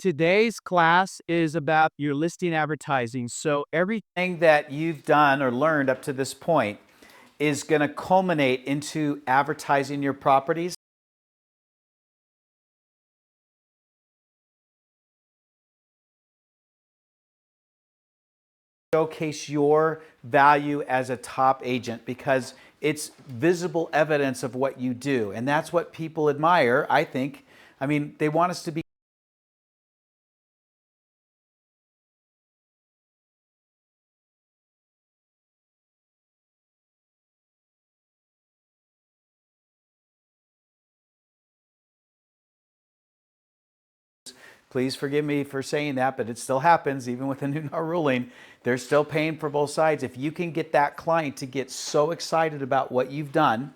Today's class is about your listing advertising. So everything that you've done or learned up to this point is going to culminate into advertising your properties. Showcase your value as a top agent because it's visible evidence of what you do. And that's what people admire, I think. I mean, they want us to be. Please forgive me for saying that, but it still happens even with the new NAR ruling. They're still paying for both sides. If you can get that client to get so excited about what you've done,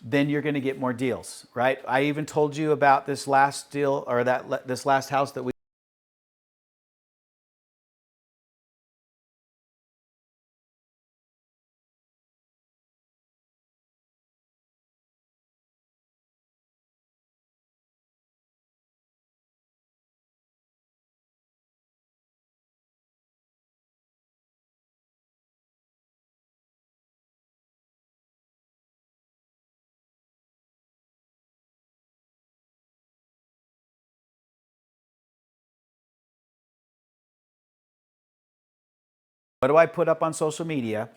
then you're going to get more deals, right? I even told you about this last deal or this last house that we. What do I put up on social media?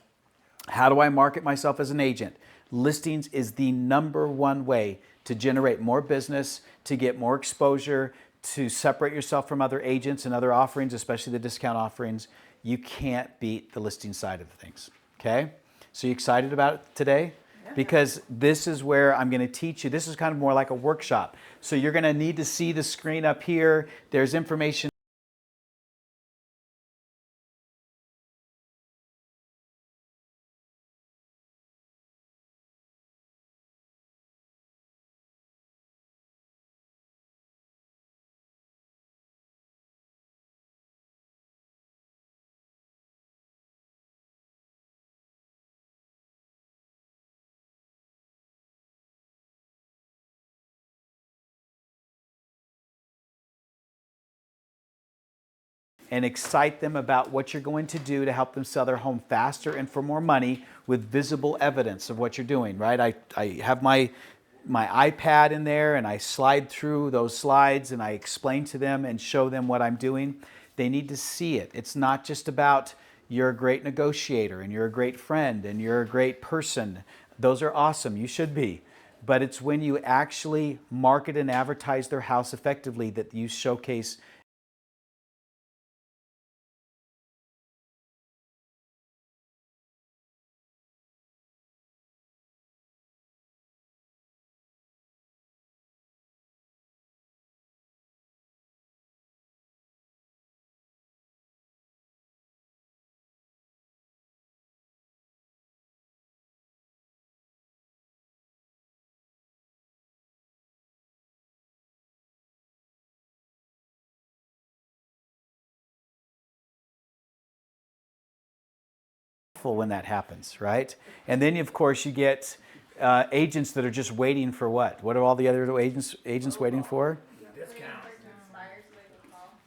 How do I market myself as an agent? Listings is the #1 way to generate more business, to get more exposure, to separate yourself from other agents and other offerings, especially the discount offerings. You can't beat the listing side of things, okay? So you excited about it today? Because this is where I'm going to teach you. This is kind of more like a workshop. So you're going to need to see the screen up here. There's information and excite them about what you're going to do to help them sell their home faster and for more money with visible evidence of what you're doing, right? I have my iPad in there and I slide through those slides and I explain to them and show them what I'm doing. They need to see it. It's not just about you're a great negotiator and you're a great friend and you're a great person. Those are awesome. You should be. But it's when you actually market and advertise their house effectively that you showcase when that happens, right? And then, of course, you get agents that are just waiting for what? What are all the other agents waiting for?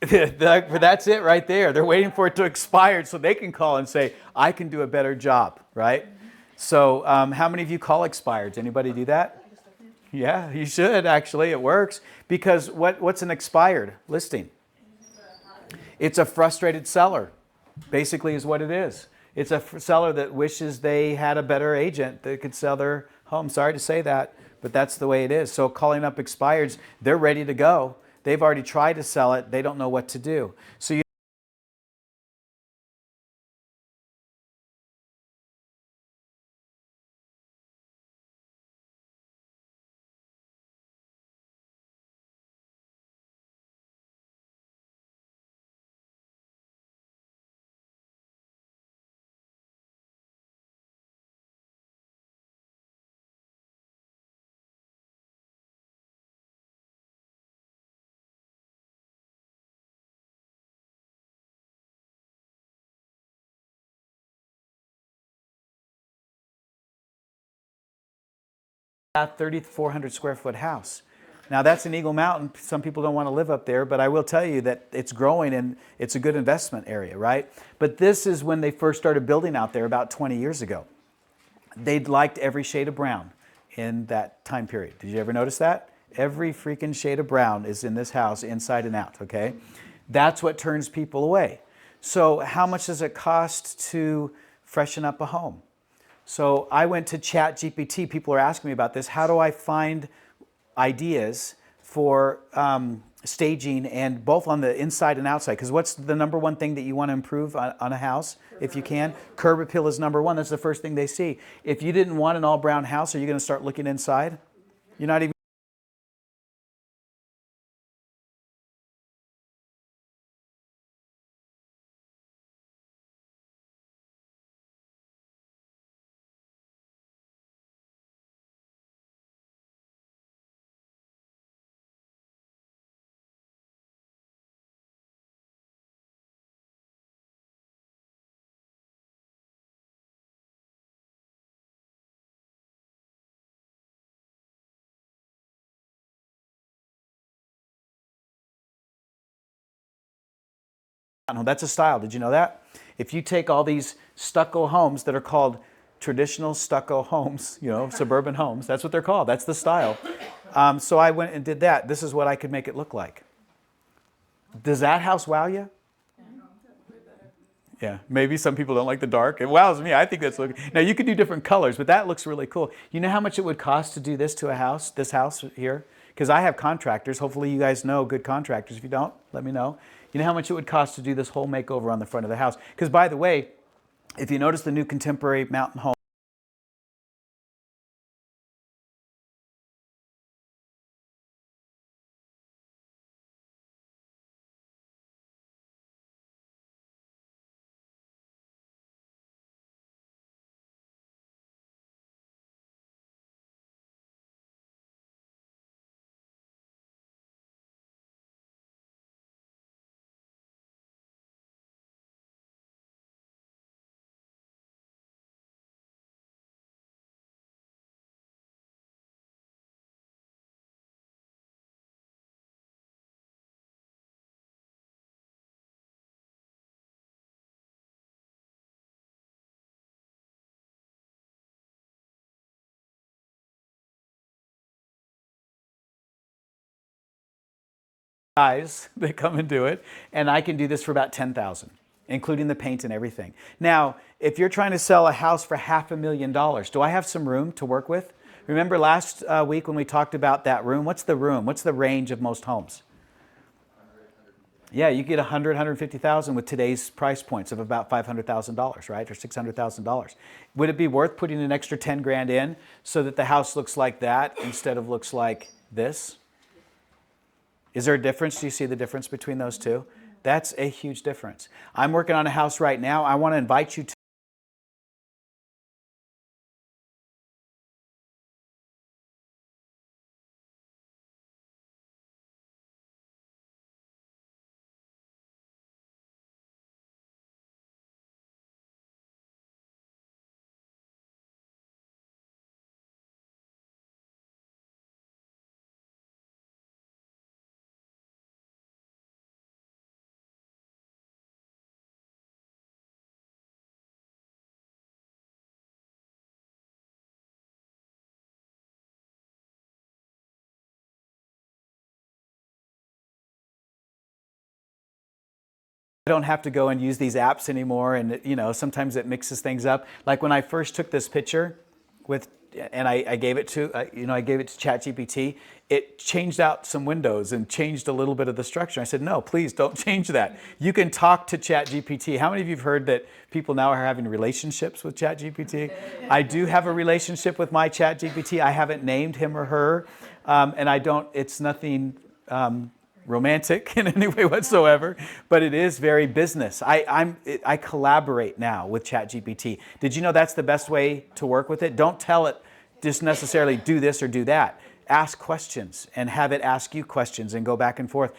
That's it right there. They're waiting for it to expire so they can call and say, I can do a better job, right? So how many of you call expireds? Anybody do that? Yeah, you should actually. It works. Because what's an expired listing? It's a frustrated seller, basically is what it is. It's a seller that wishes they had a better agent that could sell their home. Sorry to say that, but that's the way it is. So calling up expireds, they're ready to go. They've already tried to sell it. They don't know what to do. So you got a 3,400 square foot house. Now that's in Eagle Mountain. Some people don't want to live up there, but I will tell you that it's growing and it's a good investment area, right? But this is when they first started building out there about 20 years ago. They liked every shade of brown in that time period. Did you ever notice that? Every freaking shade of brown is in this house inside and out, okay? That's what turns people away. So how much does it cost to freshen up a home? So I went to ChatGPT. People are asking me about this. How do I find ideas for staging, and both on the inside and outside? Because what's the number one thing that you want to improve on a house if you can? Curb appeal is number one. That's the first thing they see. If you didn't want an all brown house, are you going to start looking inside? You're not even. That's a style. Did you know that? If you take all these stucco homes that are called traditional stucco homes, suburban homes, that's what they're called. That's the style. So I went and did that. This is what I could make it look like. Does that house wow you? Yeah, maybe some people don't like the dark. It wows me. I think that's looking. Now you could do different colors, but that looks really cool. You know how much it would cost to do this to a house, this house here? Because I have contractors. Hopefully you guys know good contractors. If you don't, let me know. You know how much it would cost to do this whole makeover on the front of the house? Because by the way, if you notice the new contemporary mountain home, guys that come and do it, and I can do this for about 10,000, including the paint and everything. Now, if you're trying to sell a house for $500,000, do I have some room to work with? Remember last week when we talked about that room? What's the room? What's the range of most homes? Yeah, you get 100, 150,000 with today's price points of about $500,000, right? Or $600,000. Would it be worth putting an extra 10 grand in so that the house looks like that instead of looks like this? Is there a difference? Do you see the difference between those two? That's a huge difference. I'm working on a house right now. I want to invite you to I don't have to go and use these apps anymore, and sometimes it mixes things up. Like when I first took this picture with, and I gave it to, I gave it to ChatGPT. It changed out some windows and changed a little bit of the structure. I said, no, please don't change that. You can talk to ChatGPT. How many of you have heard that people now are having relationships with ChatGPT? I do have a relationship with my ChatGPT. I haven't named him or her, and I don't. It's nothing. Romantic in any way whatsoever, but it is very business. I collaborate now with ChatGPT. Did you know that's the best way to work with it? Don't tell it just necessarily do this or do that. Ask questions and have it ask you questions and go back and forth.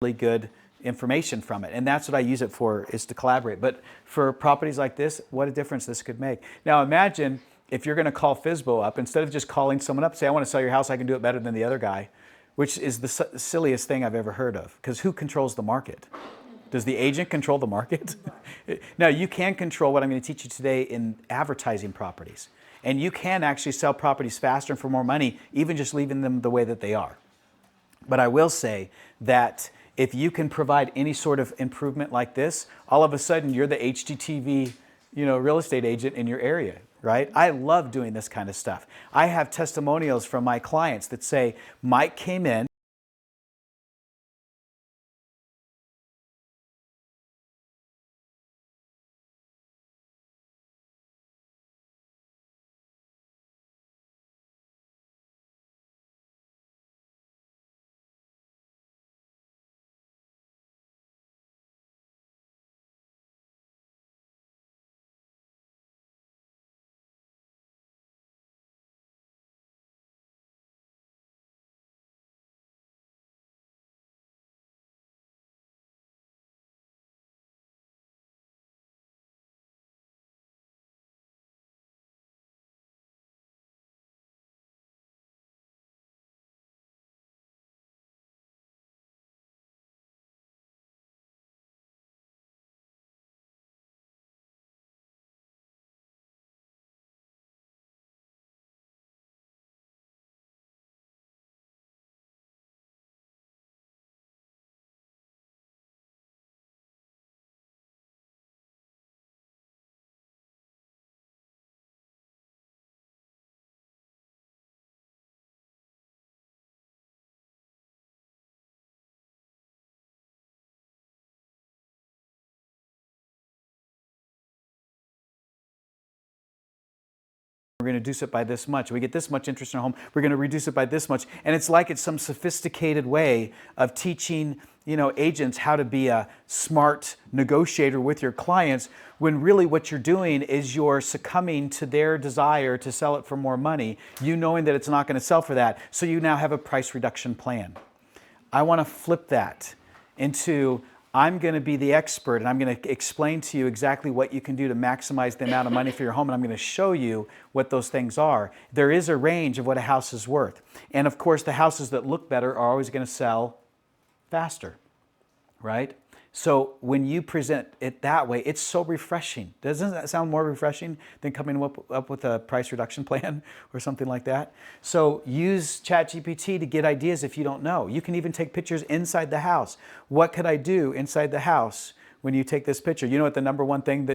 really good information from it. And that's what I use it for, is to collaborate. But for properties like this, what a difference this could make. Now imagine if you're going to call FSBO up, instead of just calling someone up, say, I want to sell your house, I can do it better than the other guy, which is the silliest thing I've ever heard of. Because who controls the market? Does the agent control the market? Now, you can control what I'm going to teach you today in advertising properties. And you can actually sell properties faster and for more money, even just leaving them the way that they are. But I will say that if you can provide any sort of improvement like this, all of a sudden you're the HGTV, real estate agent in your area, right? I love doing this kind of stuff. I have testimonials from my clients that say, Mike came in, we're going to reduce it by this much. We get this much interest in our home, we're going to reduce it by this much. And it's like it's some sophisticated way of teaching, agents how to be a smart negotiator with your clients, when really what you're doing is you're succumbing to their desire to sell it for more money, you knowing that it's not going to sell for that, so you now have a price reduction plan. I want to flip that into, I'm going to be the expert and I'm going to explain to you exactly what you can do to maximize the amount of money for your home, and I'm going to show you what those things are. There is a range of what a house is worth. And of course, the houses that look better are always going to sell faster, right? So when you present it that way, it's so refreshing. Doesn't that sound more refreshing than coming up with a price reduction plan or something like that? So use ChatGPT to get ideas if you don't know. You can even take pictures inside the house. What could I do inside the house when you take this picture? You know what the number one thing that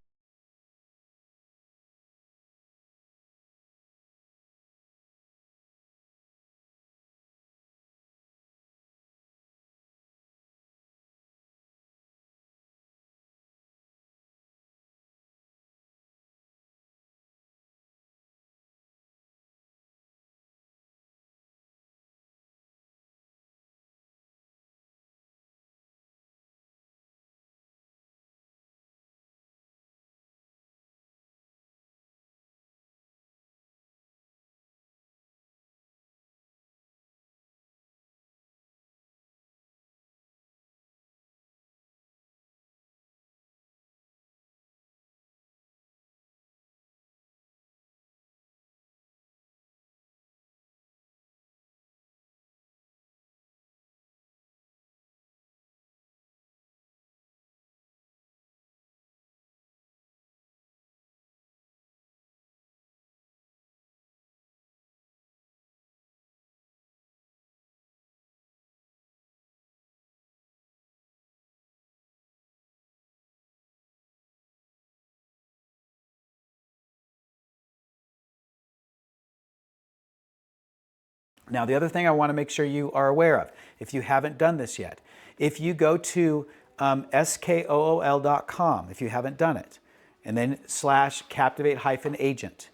Now, the other thing I want to make sure you are aware of, if you haven't done this yet, if you go to skool.com, if you haven't done it, and then /captivate-agent,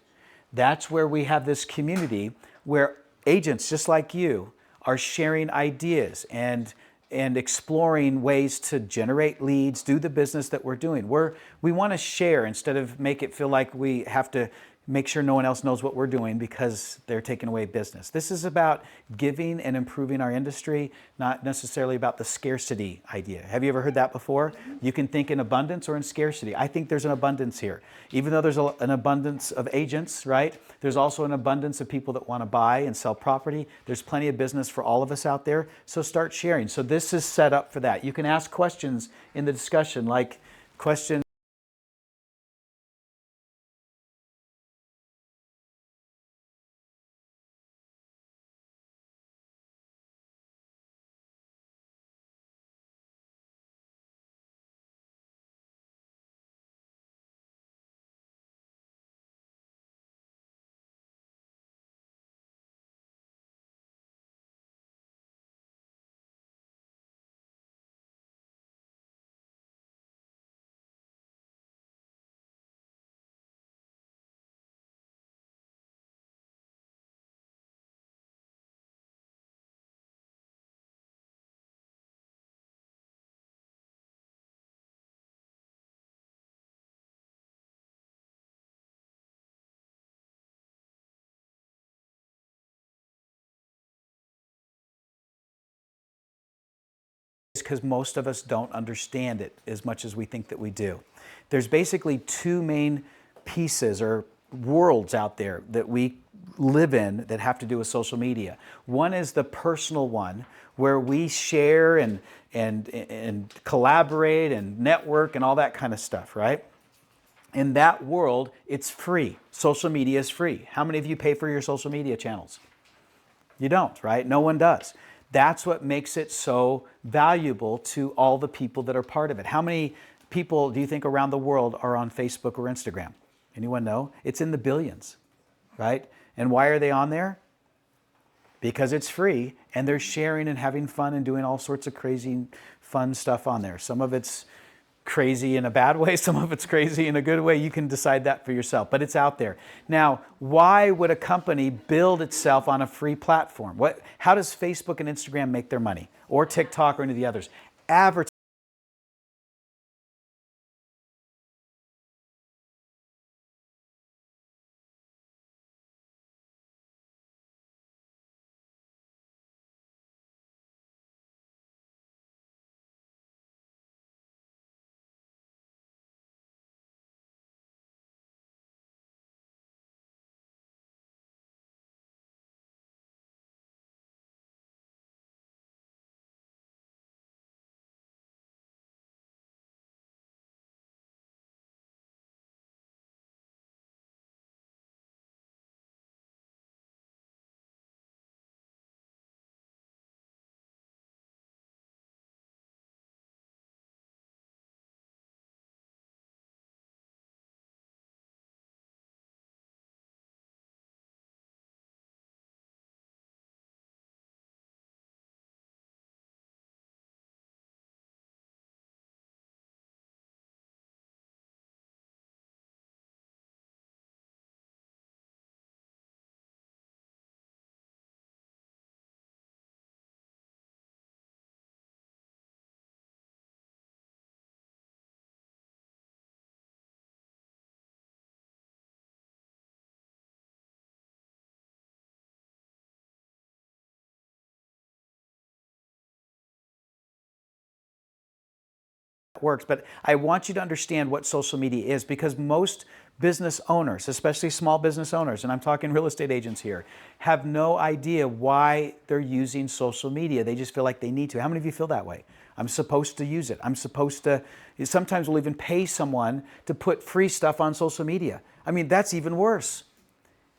that's where we have this community where agents just like you are sharing ideas and exploring ways to generate leads, do the business that we're doing. We want to share instead of make it feel like we have to make sure no one else knows what we're doing because they're taking away business. This is about giving and improving our industry, not necessarily about the scarcity idea. Have you ever heard that before? You can think in abundance or in scarcity. I think there's an abundance here. Even though there's an abundance of agents, right? There's also an abundance of people that want to buy and sell property. There's plenty of business for all of us out there. So start sharing. So this is set up for that. You can ask questions in the discussion, like questions because most of us don't understand it as much as we think that we do. There's basically two main pieces or worlds out there that we live in that have to do with social media. One is the personal one, where we share and collaborate and network and all that kind of stuff, right? In that world, it's free. Social media is free. How many of you pay for your social media channels? You don't, right? No one does. That's what makes it so valuable to all the people that are part of it. How many people do you think around the world are on Facebook or Instagram? Anyone know? It's in the billions, right? And why are they on there? Because it's free and they're sharing and having fun and doing all sorts of crazy fun stuff on there. Some of it's crazy in a bad way, some of it's crazy in a good way. You can decide that for yourself, but it's out there. Now, why would a company build itself on a free platform? How does Facebook and Instagram make their money? Or TikTok or any of the others? Advertising. Works, but I want you to understand what social media is, because most business owners, especially small business owners, and I'm talking real estate agents here, have no idea why they're using social media. They just feel like they need to. How many of you feel that way? I'm supposed to use it. I'm supposed to. Sometimes we'll even pay someone to put free stuff on social media. I mean, that's even worse.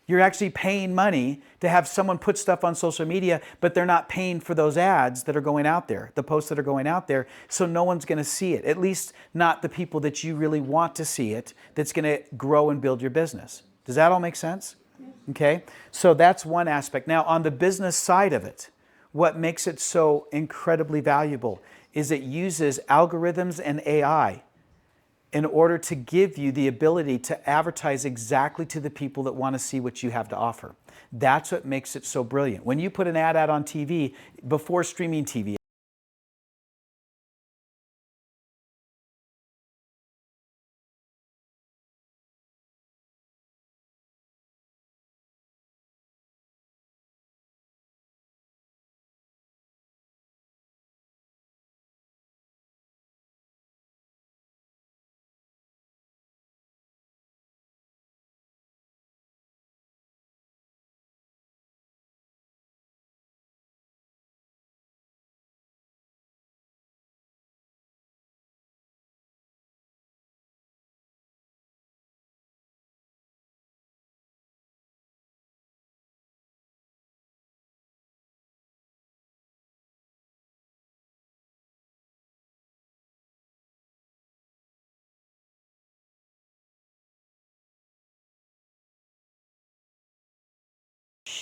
You're actually paying money to have someone put stuff on social media, but they're not paying for those ads that are going out there, the posts that are going out there, so no one's going to see it, at least not the people that you really want to see it, that's going to grow and build your business. Does that all make sense? Okay, so that's one aspect. Now, on the business side of it, what makes it so incredibly valuable is it uses algorithms and AI in order to give you the ability to advertise exactly to the people that want to see what you have to offer. That's what makes it so brilliant. When you put an ad out on TV, before streaming TV,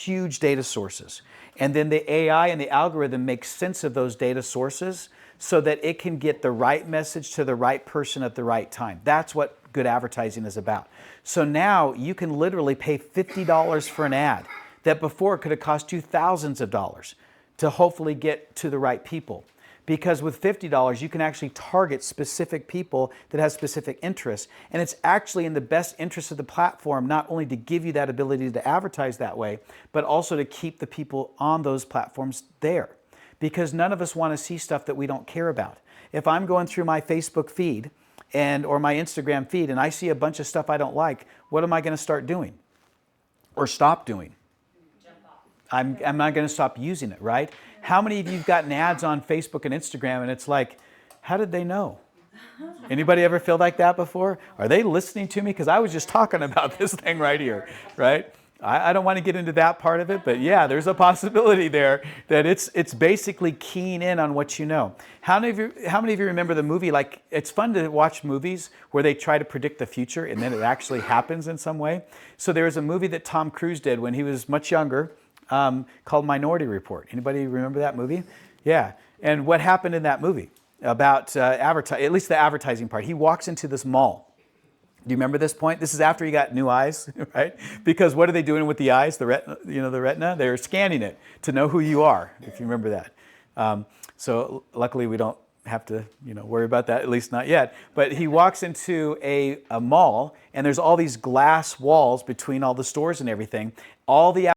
huge data sources. And then the AI and the algorithm makes sense of those data sources so that it can get the right message to the right person at the right time. That's what good advertising is about. So now you can literally pay $50 for an ad that before could have cost you thousands of dollars to hopefully get to the right people. Because with $50, you can actually target specific people that have specific interests. And it's actually in the best interest of the platform, not only to give you that ability to advertise that way, but also to keep the people on those platforms there. Because none of us want to see stuff that we don't care about. If I'm going through my Facebook feed or my Instagram feed and I see a bunch of stuff I don't like, what am I going to start doing? Or stop doing? I'm not going to stop using it, right? How many of you have gotten ads on Facebook and Instagram and it's like, how did they know? Anybody ever feel like that before? Are they listening to me? Because I was just talking about this thing right here, right? I don't want to get into that part of it, but yeah, there's a possibility there that it's basically keying in on what you know. How many of you remember the movie? Like, it's fun to watch movies where they try to predict the future and then it actually happens in some way. So there was a movie that Tom Cruise did when he was much younger, called Minority Report. Anybody remember that movie? Yeah. And what happened in that movie about at least the advertising part? He walks into this mall. Do you remember this point? This is after he got new eyes, right? Because what are they doing with the eyes? The retina, the retina. They're scanning it to know who you are. If you remember that. So luckily we don't have to worry about that, at least not yet. But he walks into a mall and there's all these glass walls between all the stores and everything. All the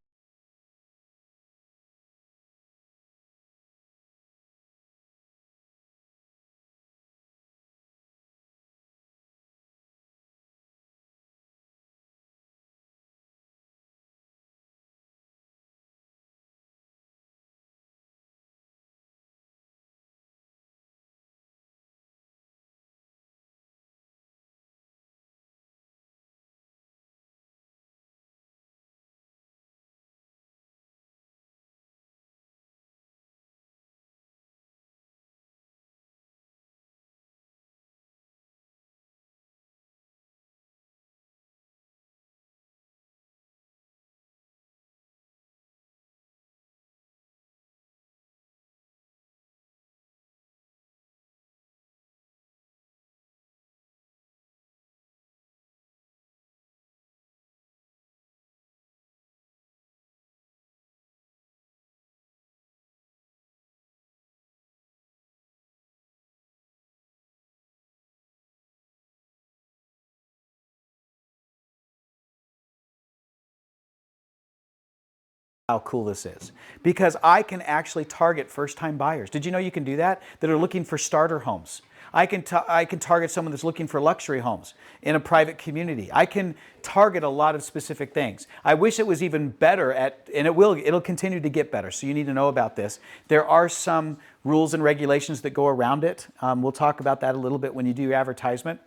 how cool this is, because I can actually target first-time buyers. Did you know you can do that? That are looking for starter homes. I can target someone that's looking for luxury homes in a private community. I can target a lot of specific things. I wish it was even better and it'll continue to get better. So you need to know about this. There are some rules and regulations that go around it. We'll talk about that a little bit when you do your advertisement.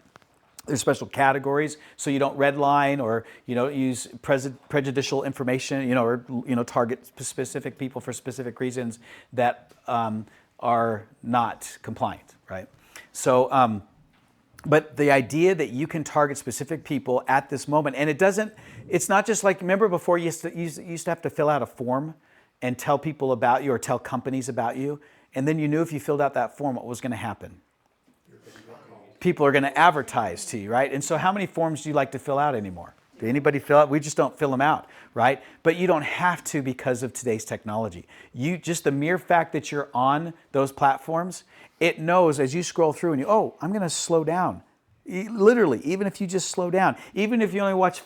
There's special categories, so you don't redline or use prejudicial information, or target specific people for specific reasons that are not compliant, right? So, but the idea that you can target specific people at this moment, and it's not just like, remember before you used to have to fill out a form and tell people about you or tell companies about you, and then you knew if you filled out that form what was going to happen. People are going to advertise to you, right? And so how many forms do you like to fill out anymore? Do anybody fill out? We just don't fill them out, right? But you don't have to because of today's technology. Just the mere fact that you're on those platforms, it knows as you scroll through and I'm going to slow down. Literally, even if you just slow down, even if you only watch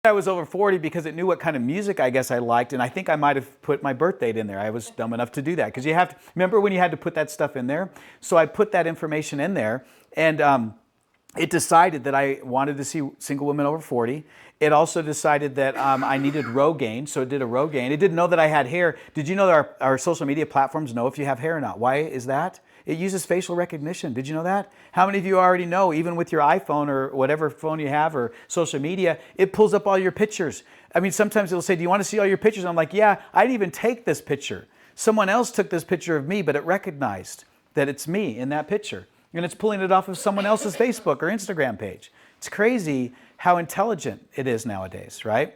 I was over 40 because it knew what kind of music I guess I liked, and I think I might have put my birth date in there. I was dumb enough to do that because you have to remember when you had to put that stuff in there. So I put that information in there, and it decided that I wanted to see single women over 40. It also decided that I needed row gain, so it did a row gain. It didn't know that I had hair. Did you know that our social media platforms know if you have hair or not? Why is that? It uses facial recognition. Did you know that? How many of you already know, even with your iPhone or whatever phone you have or social media, it pulls up all your pictures. I mean, sometimes it'll say, do you want to see all your pictures? I'm like, yeah, I didn't even take this picture. Someone else took this picture of me, but it recognized that it's me in that picture. And it's pulling it off of someone else's Facebook or Instagram page. It's crazy how intelligent it is nowadays, right?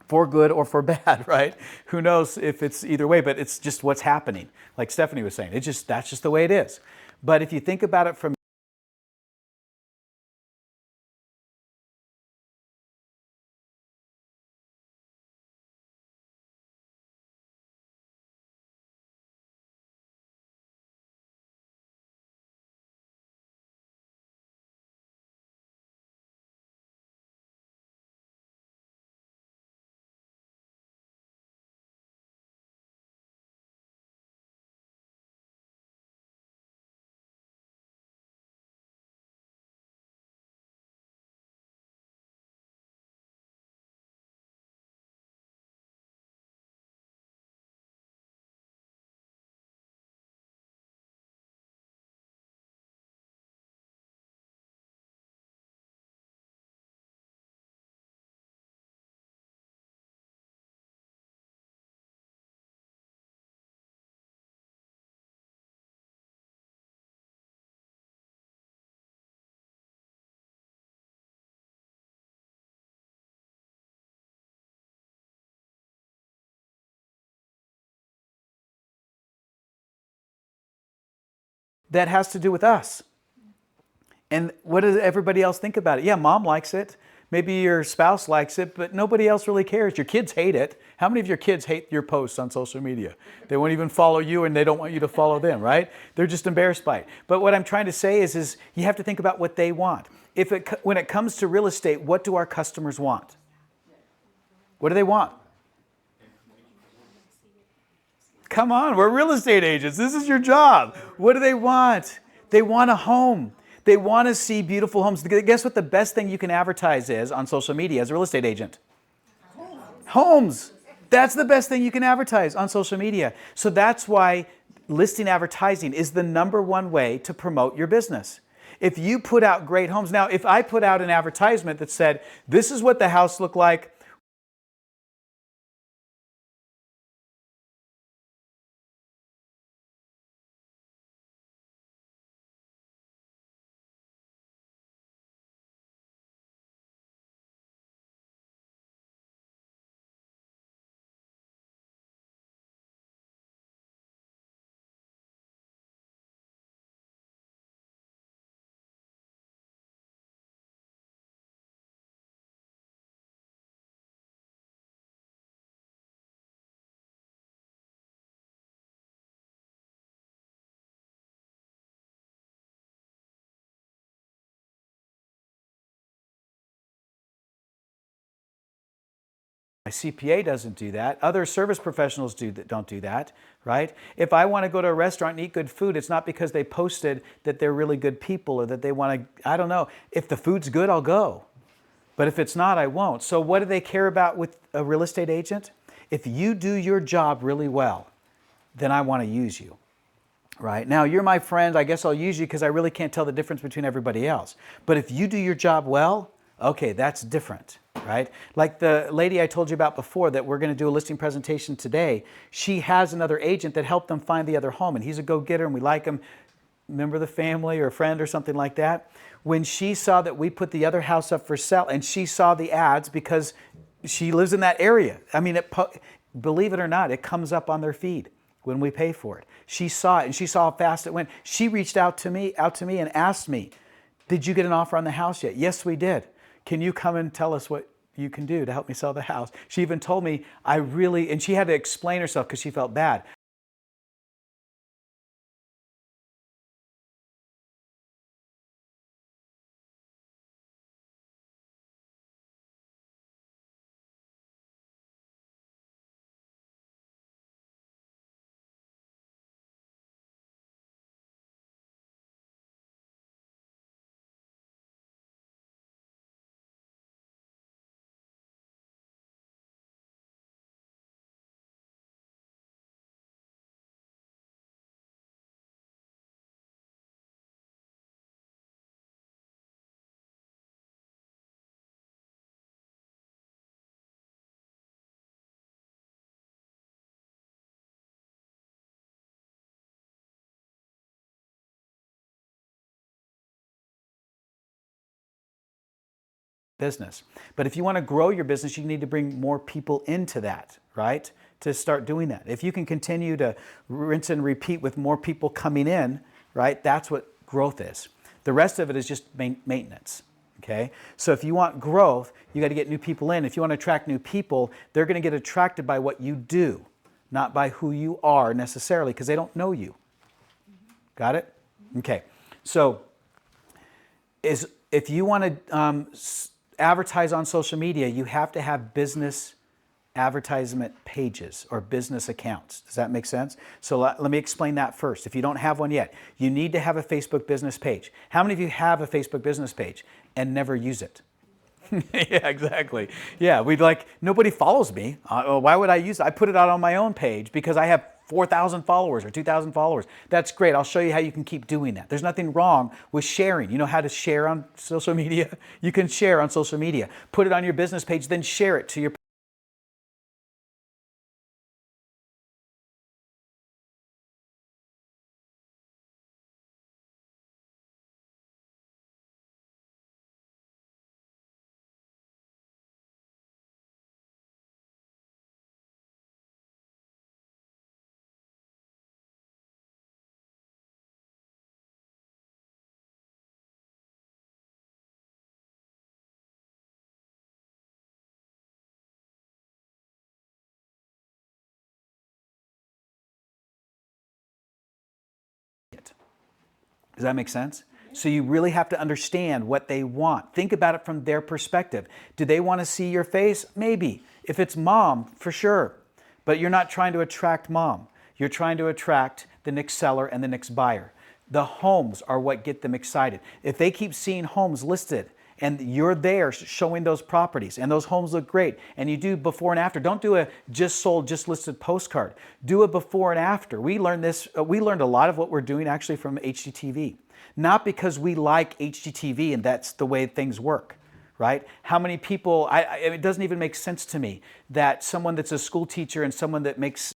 For good or for bad, right? Who knows if it's either way, but it's just what's happening. Like Stephanie was saying, that's just the way it is. But if you think about it from that has to do with us. And what does everybody else think about it? Yeah, mom likes it. Maybe your spouse likes it, but nobody else really cares. Your kids hate it. How many of your kids hate your posts on social media? They won't even follow you and they don't want you to follow them, right? They're just embarrassed by it. But what I'm trying to say is you have to think about what they want. When it comes to real estate, what do our customers want? What do they want? Come on, we're real estate agents. This is your job. What do they want? They want a home. They want to see beautiful homes. Guess what the best thing you can advertise is on social media as a real estate agent? Homes. That's the best thing you can advertise on social media. So that's why listing advertising is the #1 way to promote your business. If you put out great homes, now if I put out an advertisement that said, this is what the house looked like, my CPA doesn't do that. Other service professionals don't do that, right? If I want to go to a restaurant and eat good food, it's not because they posted that they're really good people or that they want to, I don't know. If the food's good, I'll go. But if it's not, I won't. So what do they care about with a real estate agent? If you do your job really well, then I want to use you. Right? Now, you're my friend. I guess I'll use you because I really can't tell the difference between everybody else. But if you do your job well, okay, that's different, right? Like the lady I told you about before that we're going to do a listing presentation today, she has another agent that helped them find the other home, and he's a go-getter, and we like him, member of the family or a friend or something like that. When she saw that we put the other house up for sale, and she saw the ads because she lives in that area. I mean, believe it or not, it comes up on their feed when we pay for it. She saw it and she saw how fast it went. She reached out to me and asked me, did you get an offer on the house yet? Yes, we did. Can you come and tell us what you can do to help me sell the house? She even told me, and she had to explain herself because she felt bad. business. But if you want to grow your business, you need to bring more people into that, right? To start doing that. If you can continue to rinse and repeat with more people coming in, right? That's what growth is. The rest of it is just maintenance. Okay? So if you want growth, you got to get new people in. If you want to attract new people, they're going to get attracted by what you do, not by who you are necessarily, because they don't know you. Got it? Okay. So if you want to advertise on social media, you have to have business advertisement pages or business accounts. Does that make sense? So let me explain that first. If you don't have one yet, you need to have a Facebook business page. How many of you have a Facebook business page and never use it? Yeah, exactly. Yeah, nobody follows me. Why would I use it? I put it out on my own page because I have 4,000 followers or 2,000 followers. That's great. I'll show you how you can keep doing that. There's nothing wrong with sharing. You know how to share on social media? You can share on social media. Put it on your business page, then share it to your Does that make sense? So you really have to understand what they want. Think about it from their perspective. Do they want to see your face? Maybe. If it's mom, for sure. But you're not trying to attract mom. You're trying to attract the next seller and the next buyer. The homes are what get them excited. If they keep seeing homes listed and you're there showing those properties and those homes look great and you do before and after, don't do a just sold, just listed postcard. Do a before and after. We learned a lot of what we're doing actually from HGTV. Not because we like HGTV and that's the way things work, right? How many people, it doesn't even make sense to me that someone that's a school teacher and someone that makes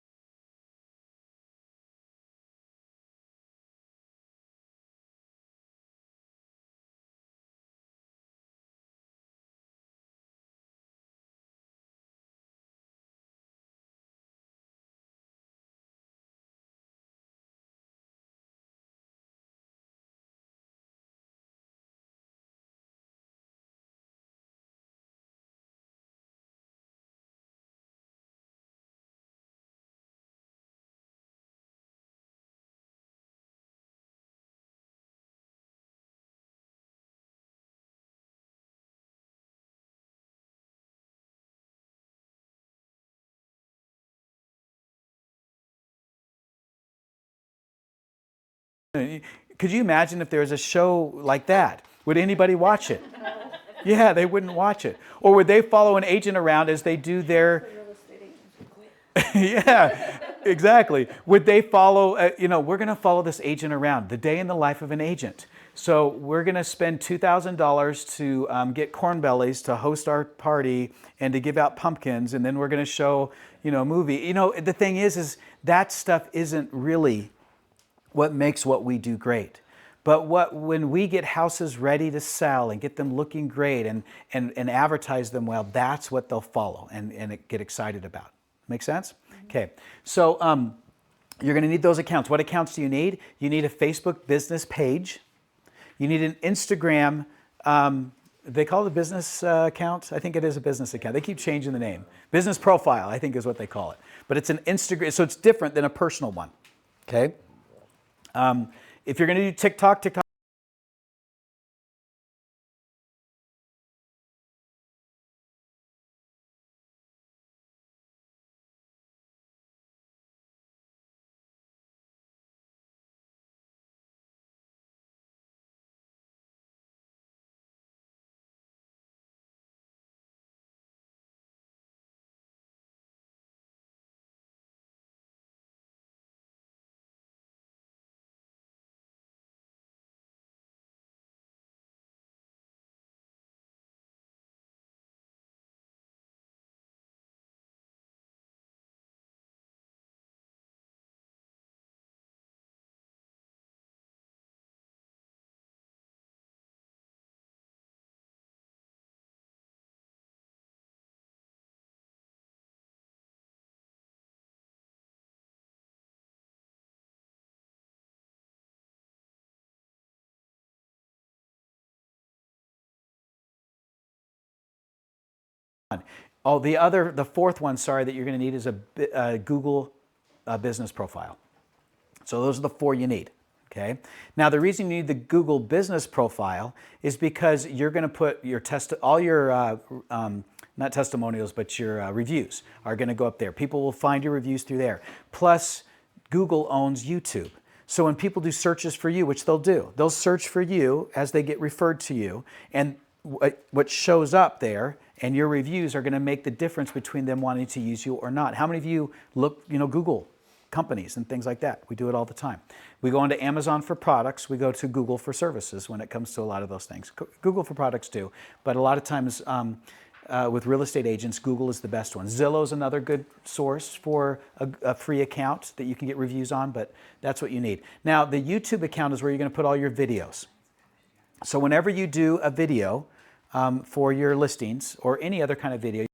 Could you imagine if there was a show like that? Would anybody watch it? Yeah, they wouldn't watch it. Or would they follow an agent around as they do their... Yeah, exactly. Would they follow, we're going to follow this agent around, the day in the life of an agent. So we're going to spend $2,000 to get corn bellies to host our party and to give out pumpkins, and then we're going to show, a movie. The thing is that stuff isn't really what makes what we do great. But when we get houses ready to sell and get them looking great and advertise them well, that's what they'll follow and get excited about. Make sense? Okay. So you're going to need those accounts. What accounts do you need? You need a Facebook business page. You need an Instagram, they call it a business account. I think it is a business account. They keep changing the name. Business profile, I think is what they call it. But it's an Instagram, so it's different than a personal one. Okay? If you're going to do TikTok, Oh, the fourth one, sorry, that you're going to need is a Google business profile. So those are the four you need. Okay. Now the reason you need the Google business profile is because you're going to put your all your not testimonials, but your reviews are going to go up there. People will find your reviews through there. Plus, Google owns YouTube. So when people do searches for you, which they'll do, they'll search for you as they get referred to you, and what shows up there and your reviews are going to make the difference between them wanting to use you or not. How many of you look, Google companies and things like that? We do it all the time. We go onto Amazon for products. We go to Google for services when it comes to a lot of those things. Google for products too, but a lot of times with real estate agents, Google is the best one. Zillow is another good source for a free account that you can get reviews on, but that's what you need. Now, the YouTube account is where you're going to put all your videos. So whenever you do a video for your listings or any other kind of video,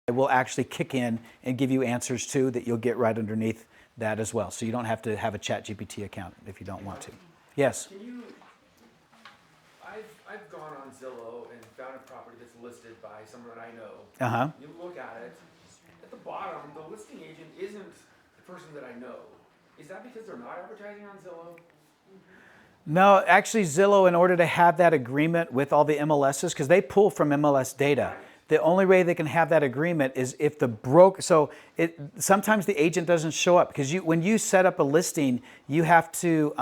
it will actually kick in and give you answers too that you'll get right underneath that as well. So you don't have to have a ChatGPT account if you don't want to. Yes? I've gone on Zillow and found a property that's listed by someone that I know. Uh-huh. You look at it, at the bottom, the listing agent isn't the person that I know. Is that because they're not advertising on Zillow? No, actually Zillow, in order to have that agreement with all the MLSs, because they pull from MLS data, the only way they can have that agreement is if the broker, sometimes the agent doesn't show up because when you set up a listing, you have to,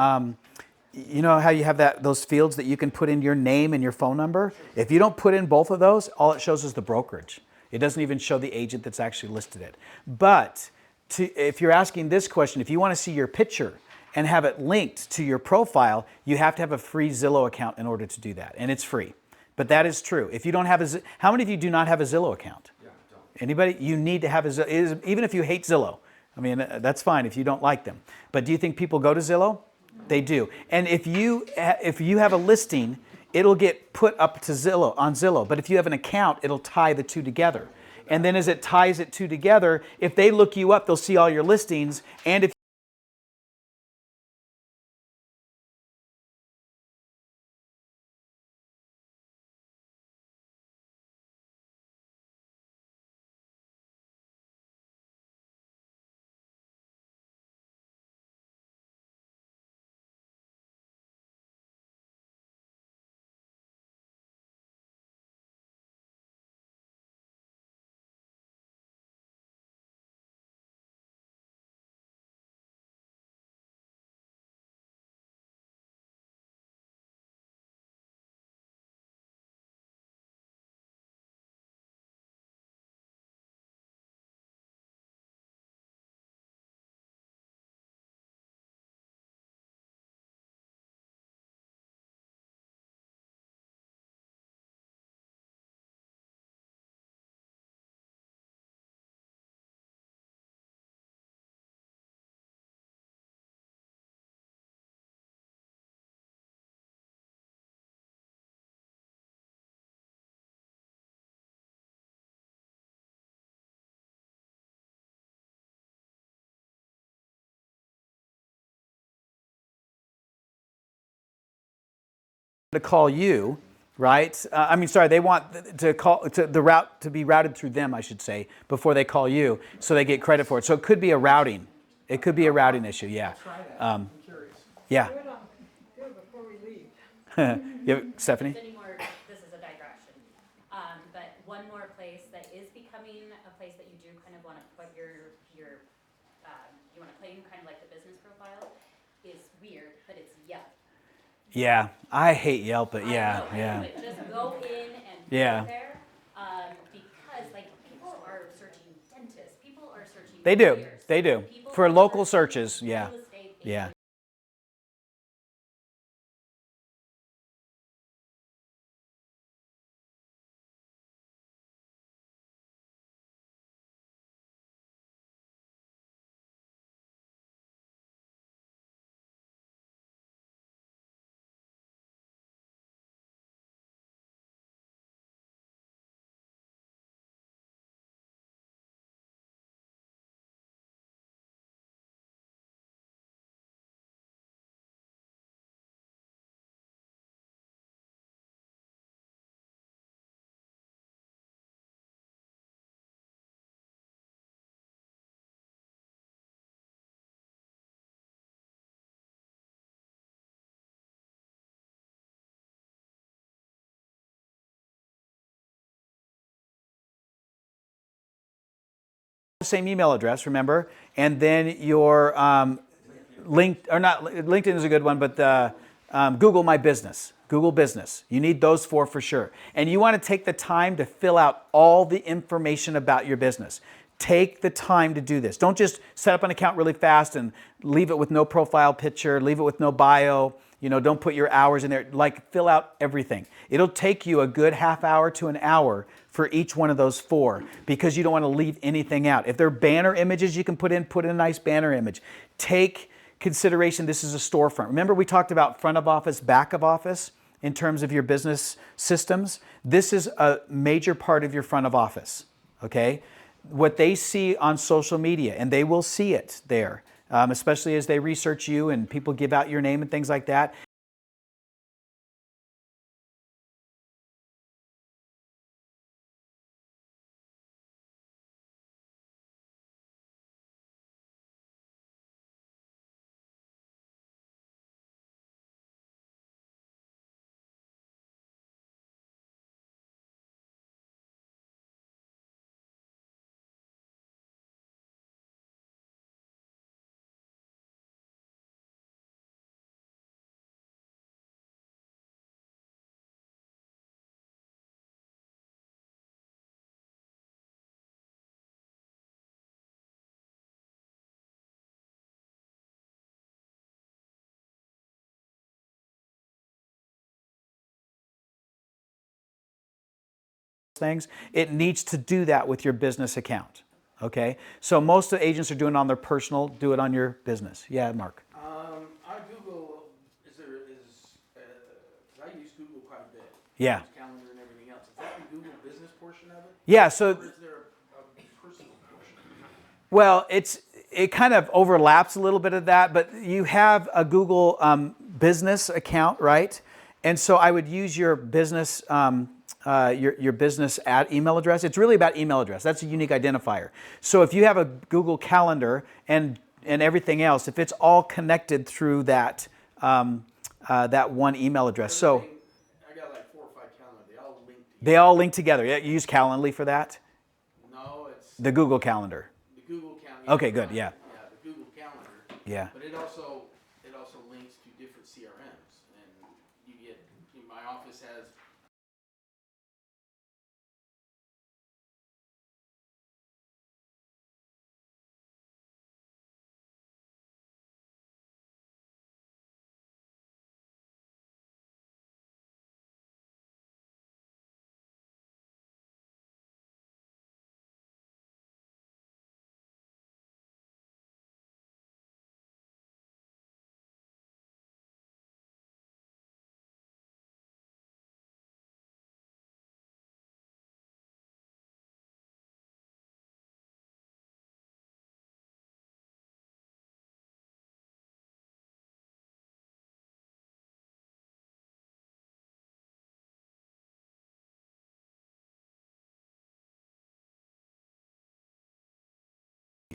you know how you have those fields that you can put in your name and your phone number? If you don't put in both of those, all it shows is the brokerage. It doesn't even show the agent that's actually listed it. But if you're asking this question, if you want to see your picture and have it linked to your profile, you have to have a free Zillow account in order to do that, and it's free. But that is true. If you don't have how many of you do not have a Zillow account? Yeah, don't. Anybody? You need to have a Zillow, even if you hate Zillow. I mean, that's fine if you don't like them. But do you think people go to Zillow? They do. And if you have a listing, it'll get put up to Zillow on Zillow. But if you have an account, it'll tie the two together. And then as it ties it two together, if they look you up, they'll see all your listings. And if to call you, right? They want the route to be routed through them, I should say, before they call you, so they get credit for it. So it could be a routing It could be a routing issue, yeah. Try that. Um, I'm curious. yeah. Do it before we leave. Stephanie? Any more, this is a digression, but one more place that is becoming a place that you do kind of want to put your you want to claim kind of like the business profile is weird, but it's Yelp. Yeah, I hate Yelp, but I yeah, know, yeah. but just go in and Yeah. put it there, because like people are searching dentists, people are searching They do, lawyers, they do. people For are local searching searches, yeah, real estate yeah. agents. Same email address, remember? And then your link, or not, LinkedIn is a good one, but Google My Business, Google Business. You need those four for sure. And you want to take the time to fill out all the information about your business. Take the time to do this. Don't just set up an account really fast and leave it with no profile picture, leave it with no bio. You know, don't put your hours in there. Like, fill out everything. It'll take you a good half hour to an hour for each one of those four because you don't want to leave anything out. If they're banner images you can put in a nice banner image. Take consideration this is a storefront. Remember we talked about front of office, back of office in terms of your business systems? This is a major part of your front of office, okay? What they see on social media, and they will see it there, especially as they research you and people give out your name and things like that. Things, it needs to do that with your business account. Okay, so most of the agents are doing it on their personal. Do it on your business. Yeah, Mark. On Google, because I use Google quite a bit. Yeah. I use Calendar and everything else. Is that the Google business portion of it? Yeah. So, Or is there a personal portion? well, it kind of overlaps a little bit of that, but you have a Google business account, right? And so I would use your business. Your business email address. It's really about email address. That's a unique identifier. So if you have a Google Calendar and everything else, if it's all connected through that that one email address. So I got like 4 or 5 calendars. They all link together. they all link together. Yeah, you use Calendly for that? No, it's The Google Calendar. the Google Calendar. Okay, good, yeah. Yeah, the Google Calendar. Yeah. But it also links to different CRMs, and you get my office has.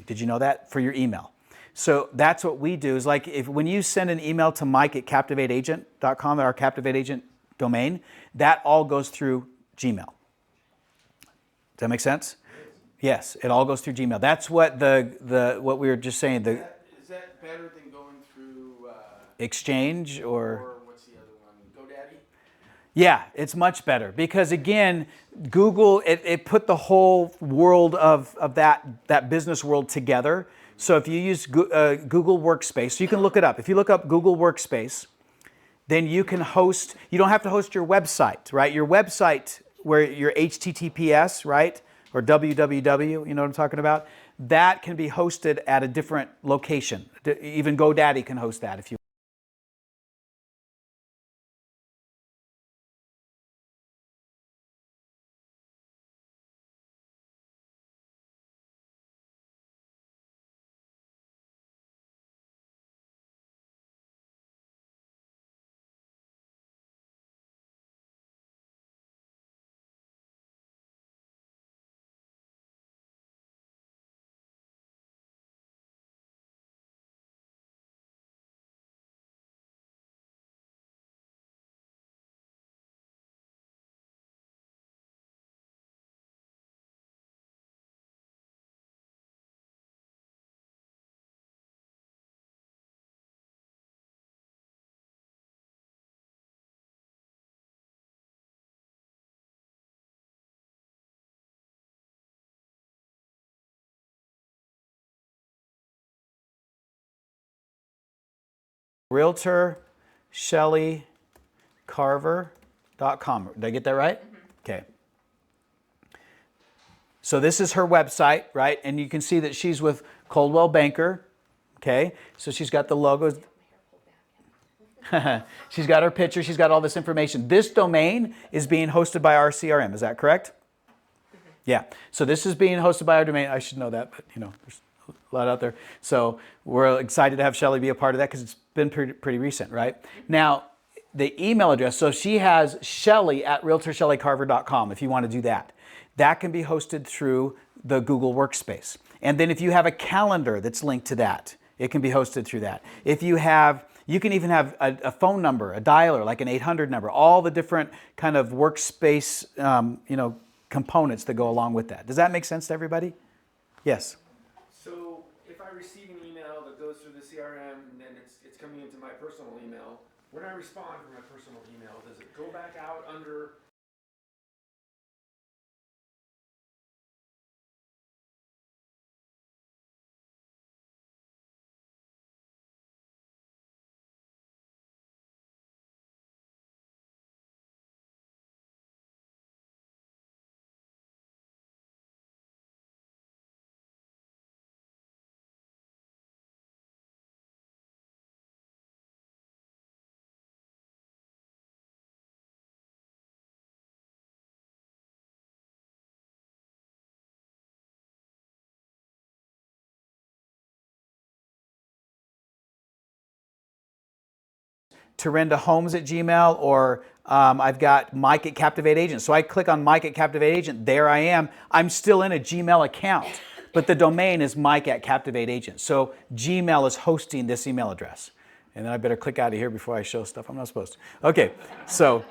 Did you know that? For your email. So that's what we do is like when you send an email to Mike at captivateagent.com, our Captivate Agent domain, that all goes through Gmail. Does that make sense? Yes, it all goes through Gmail. That's what what we were just saying. The Is that better than going through Exchange or what's the other one? GoDaddy? Yeah, it's much better because again, Google it put the whole world of that business world together. So if you use Google Workspace, so you can look it up. If you look up Google Workspace, then you can host. You don't have to host your website, right? Your website where your HTTPS, right, or www, you know what I'm talking about. That can be hosted at a different location. Even GoDaddy can host that if you. RealtorShellyCarver.com. Did I get that right? Okay. So this is her website, right? And you can see that she's with Coldwell Banker. Okay. So she's got the logos. She's got her picture. She's got all this information. This domain is being hosted by our CRM. Is that correct? Yeah. So this is being hosted by our domain. I should know that, but there's a lot out there. So we're excited to have Shelly be a part of that because it's been pretty recent, right? Now, the email address. So she has Shelly at RealtorShellyCarver.com if you want to do that. That can be hosted through the Google Workspace. And then if you have a calendar that's linked to that, it can be hosted through that. If you have, you can even have a phone number, a dialer, like an 800 number, all the different kind of workspace, components that go along with that. Does that make sense to everybody? Yes. So if I receive an email that goes through the CRM and then it's coming into my personal email, when I respond from my personal email, does it go back out under Homes at Gmail, or I've got Mike at Captivate Agent. So I click on Mike at Captivate Agent. There I am. I'm still in a Gmail account, but the domain is Mike at Captivate Agent. So Gmail is hosting this email address. And then I better click out of here before I show stuff I'm not supposed to. Okay, so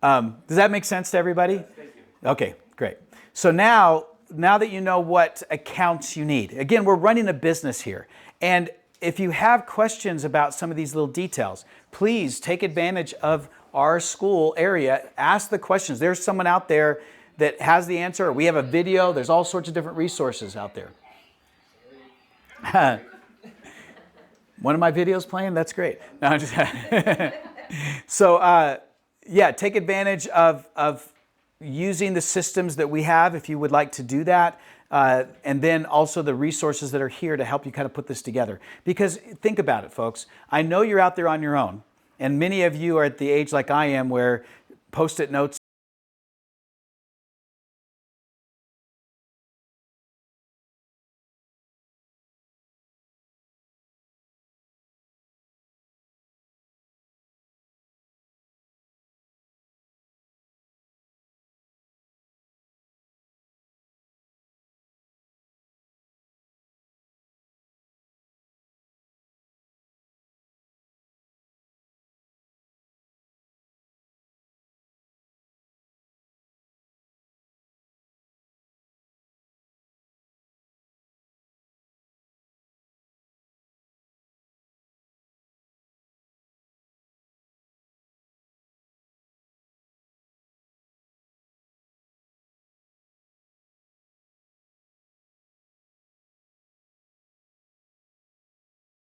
does that make sense to everybody? Thank you. Okay, great. So now that you know what accounts you need, again, we're running a business here. And if you have questions about some of these little details, please take advantage of our school area. Ask the questions. There's someone out there that has the answer. We have a video. There's all sorts of different resources out there. One of my videos playing? That's great. No, I'm just So, yeah, take advantage of using the systems that we have if you would like to do that. And then also the resources that are here to help you kind of put this together. Because think about it, folks. I know you're out there on your own. And many of you are at the age like I am where Post-it notes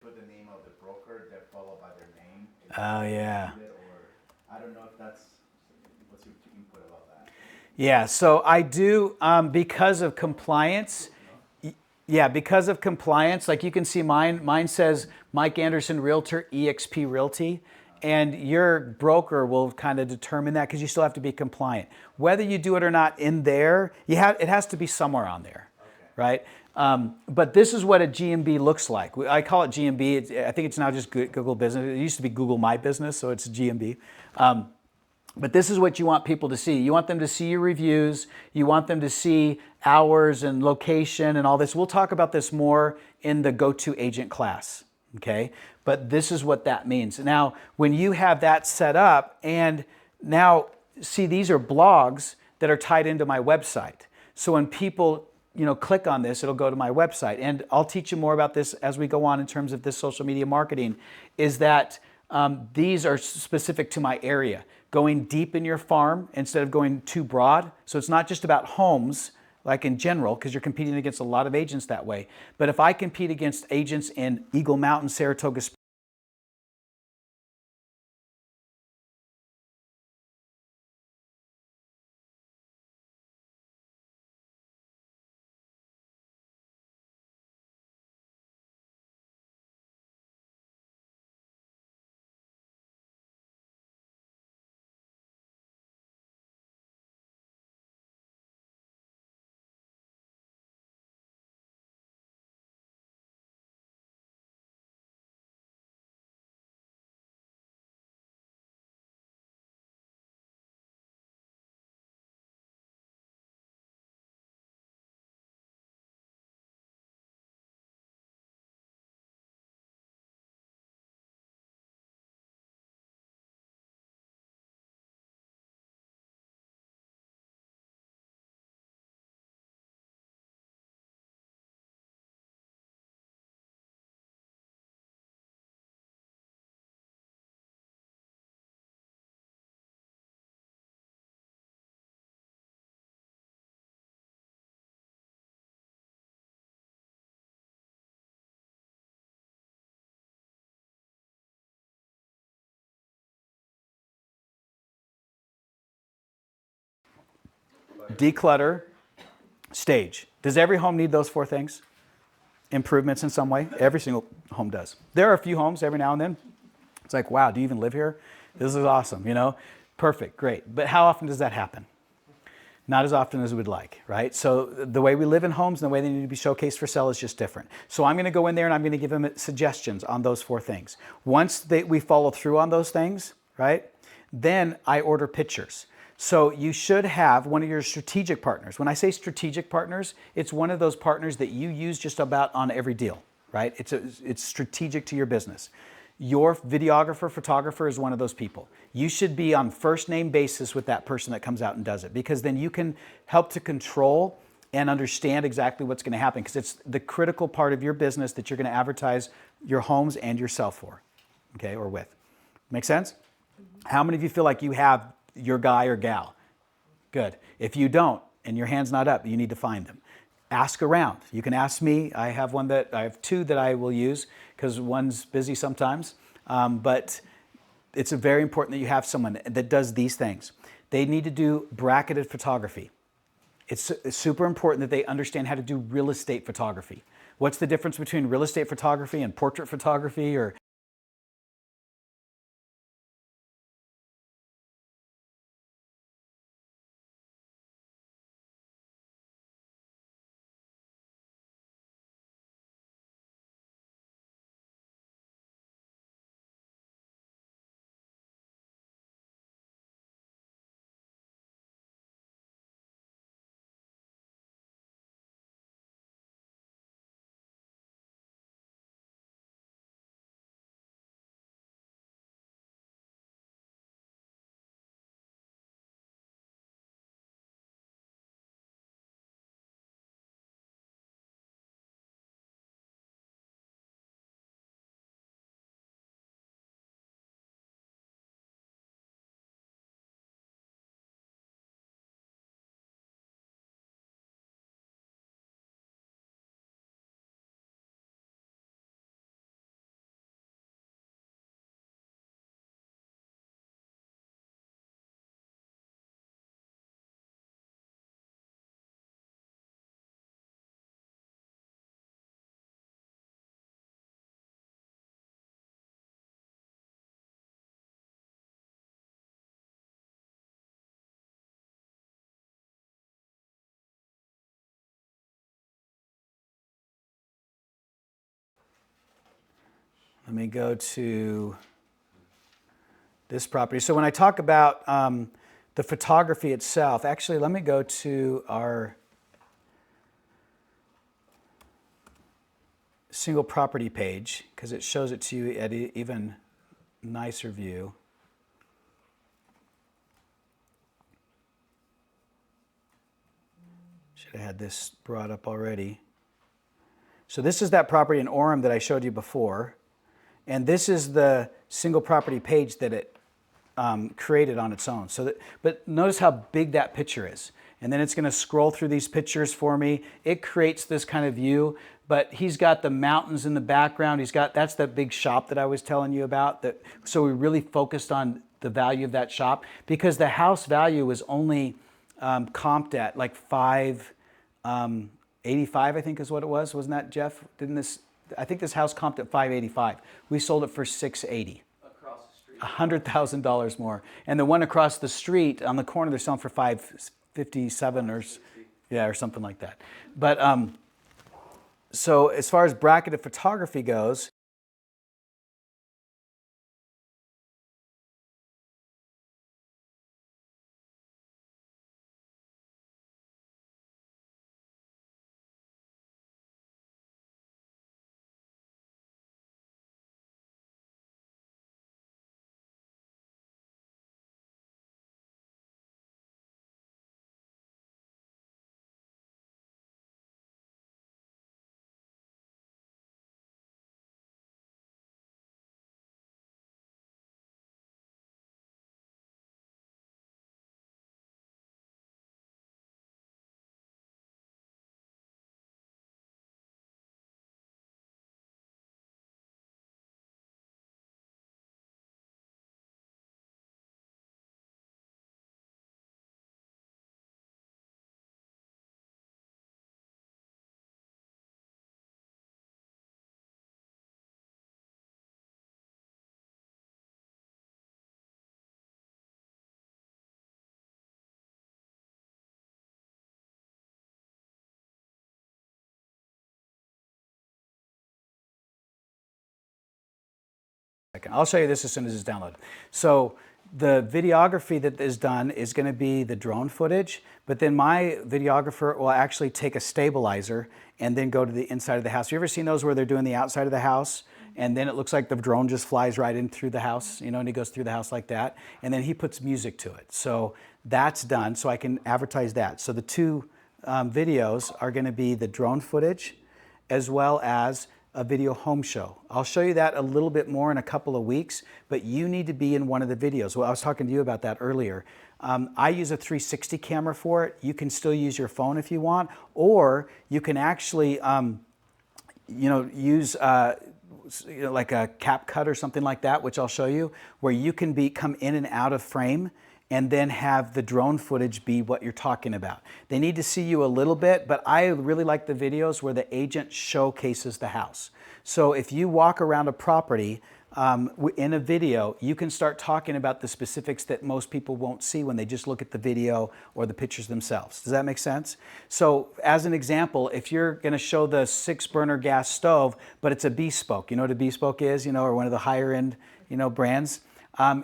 put the name of the broker, they're followed by their name. Oh, yeah. Or I don't know if that's, what's your input about that? Yeah, so I do, because of compliance. Yeah, because of compliance, like you can see mine says Mike Anderson Realtor, EXP Realty, and your broker will kind of determine that because you still have to be compliant. Whether you do it or not in there, it has to be somewhere on there, right? But this is what a GMB looks like. I call it GMB. I think it's now just Google Business. It used to be Google My Business, so it's GMB. But this is what you want people to see. You want them to see your reviews. You want them to see hours and location and all this. We'll talk about this more in the go-to agent class, okay? But this is what that means. Now, when you have that set up, and now, see, these are blogs that are tied into my website. So when people click on this, it'll go to my website. And I'll teach you more about this as we go on in terms of this social media marketing, is that these are specific to my area. Going deep in your farm instead of going too broad. So it's not just about homes, like in general, because you're competing against a lot of agents that way. But if I compete against agents in Eagle Mountain, Saratoga Springs, declutter, stage. Does every home need those 4 things? Improvements in some way? Every single home does. There are a few homes every now and then. It's like, wow, do you even live here? This is awesome, Perfect, great. But how often does that happen? Not as often as we'd like, right? So the way we live in homes and the way they need to be showcased for sale is just different. So I'm going to go in there and I'm going to give them suggestions on those 4 things. Once we follow through on those things, right, then I order pictures. So you should have one of your strategic partners. When I say strategic partners, it's one of those partners that you use just about on every deal, right? It's strategic to your business. Your videographer, photographer is one of those people. You should be on first name basis with that person that comes out and does it, because then you can help to control and understand exactly what's going to happen, because it's the critical part of your business that you're going to advertise your homes and yourself for, okay, or with. Make sense? How many of you feel like you have your guy or gal? Good. If you don't, and your hand's not up, you need to find them. Ask around. You can ask me. I have 2 that I will use because one's busy sometimes. But it's very important that you have someone that does these things. They need to do bracketed photography. It's super important that they understand how to do real estate photography. What's the difference between real estate photography and portrait photography or Let me go to this property. So when I talk about the photography itself, actually, let me go to our single property page because it shows it to you at an even nicer view. Should have had this brought up already. So this is that property in Orem that I showed you before. And this is the single property page that it created on its own. But notice how big that picture is. And then it's going to scroll through these pictures for me. It creates this kind of view, but he's got the mountains in the background. That's that big shop that I was telling you about. So we really focused on the value of that shop because the house value was only comped at like 585, I think is what it was. Wasn't that, Jeff? I think this house comped at 585. We sold it for 680. Across the street. $100,000 more. And the one across the street on the corner, they're selling for 557 or something like that. But so as far as bracketed photography goes, I'll show you this as soon as it's downloaded. So the videography that is done is going to be the drone footage, but then my videographer will actually take a stabilizer and then go to the inside of the house. Have you ever seen those where they're doing the outside of the house and then it looks like the drone just flies right in through the house, and he goes through the house like that, and then he puts music to it. So that's done, so I can advertise that. So the two videos are going to be the drone footage as well as a video home show. I'll show you that a little bit more in a couple of weeks, but you need to be in one of the videos. Well, I was talking to you about that earlier. I use a 360 camera for it. You can still use your phone if you want, or you can actually use like a CapCut or something like that, which I'll show you, where you can come in and out of frame and then have the drone footage be what you're talking about. They need to see you a little bit, but I really like the videos where the agent showcases the house. So if you walk around a property in a video, you can start talking about the specifics that most people won't see when they just look at the video or the pictures themselves. Does that make sense? So as an example, if you're going to show the 6-burner gas stove, but it's a bespoke, you know what a bespoke is, or one of the higher end, brands,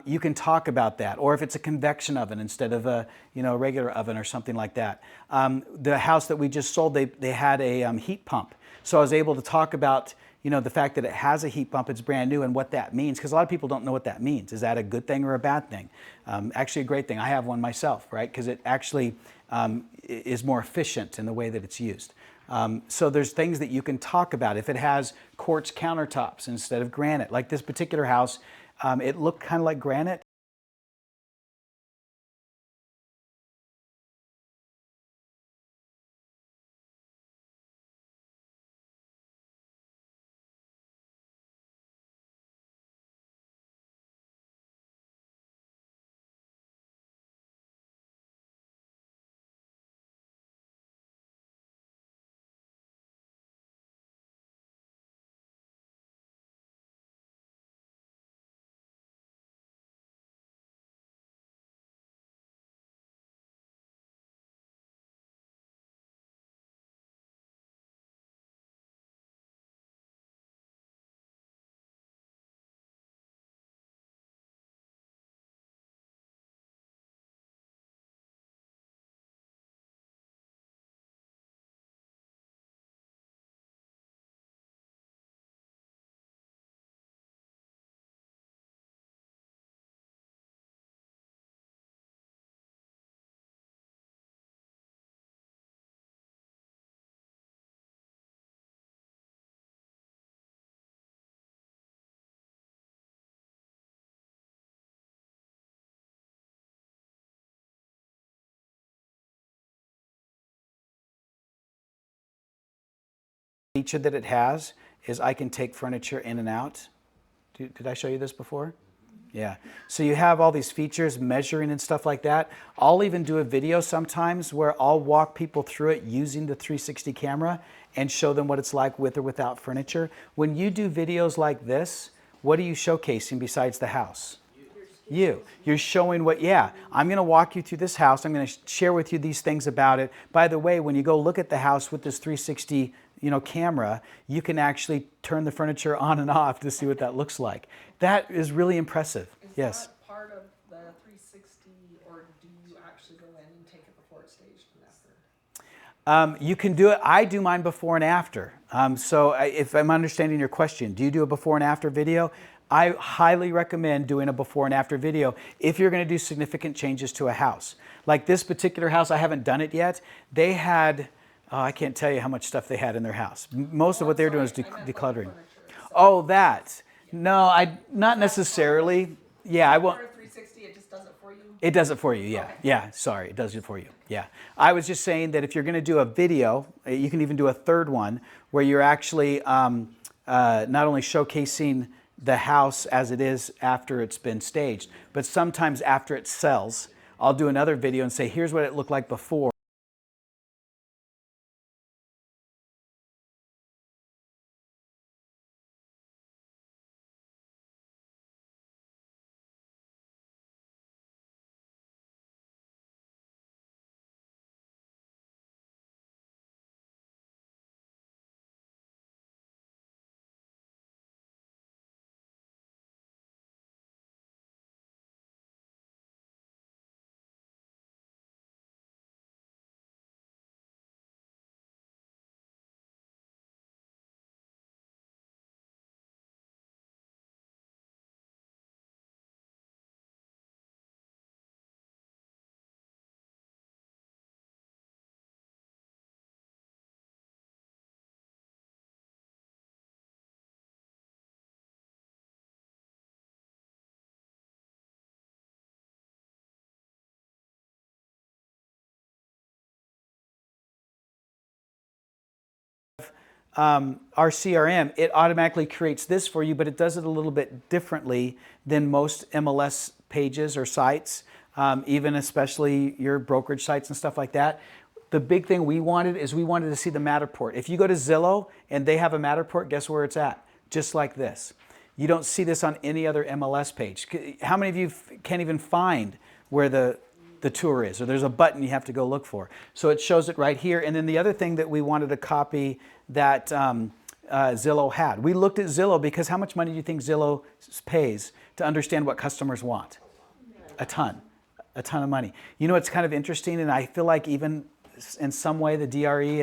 you can talk about that. Or if it's a convection oven instead of a regular oven or something like that. The house that we just sold, they had a heat pump. So I was able to talk about the fact that it has a heat pump, it's brand new, and what that means, because a lot of people don't know what that means. Is that a good thing or a bad thing? Actually a great thing. I have one myself, right? Because it actually is more efficient in the way that it's used. So there's things that you can talk about. If it has quartz countertops instead of granite, like this particular house, it looked kind of like granite. feature that it has is I can take furniture in and out. Did I show you this before? Yeah. So you have all these features, measuring and stuff like that. I'll even do a video sometimes where I'll walk people through it using the 360 camera and show them what it's like with or without furniture. When you do videos like this, what are you showcasing besides the house? You. You're showing what, yeah, I'm going to walk you through this house. I'm going to share with you these things about it. By the way, when you go look at the house with this 360 camera, you can actually turn the furniture on and off to see what that looks like. That is really impressive. Is Yes. that part of the 360, or do you actually go in and take it before it's staged and after? You can do it. I do mine before and after. If I'm understanding your question, do you do a before and after video? I highly recommend doing a before and after video if you're going to do significant changes to a house. Like this particular house, I haven't done it yet. They had, I can't tell you how much stuff they had in their house. Most of what they're doing is decluttering. Oh, that. No, not necessarily. Yeah, I won't. Part of 360, it just does it for you? It does it for you, yeah. Okay. Yeah, sorry, it does it for you. Yeah. I was just saying that if you're going to do a video, you can even do a third one where you're actually not only showcasing the house as it is after it's been staged, but sometimes after it sells, I'll do another video and say, here's what it looked like before. Our CRM, it automatically creates this for you, but it does it a little bit differently than most MLS pages or sites, even especially your brokerage sites and stuff like that. The big thing we wanted is we wanted to see the Matterport. If you go to Zillow and they have a Matterport, guess where it's at? Just like this. You don't see this on any other MLS page. How many of you can't even find where the tour is, or there's a button you have to go look for? So it shows it right here. And then the other thing that we wanted to copy that Zillow had. We looked at Zillow because how much money do you think Zillow pays to understand what customers want? A ton of money. You know, it's kind of interesting, and I feel like even in some way the DRE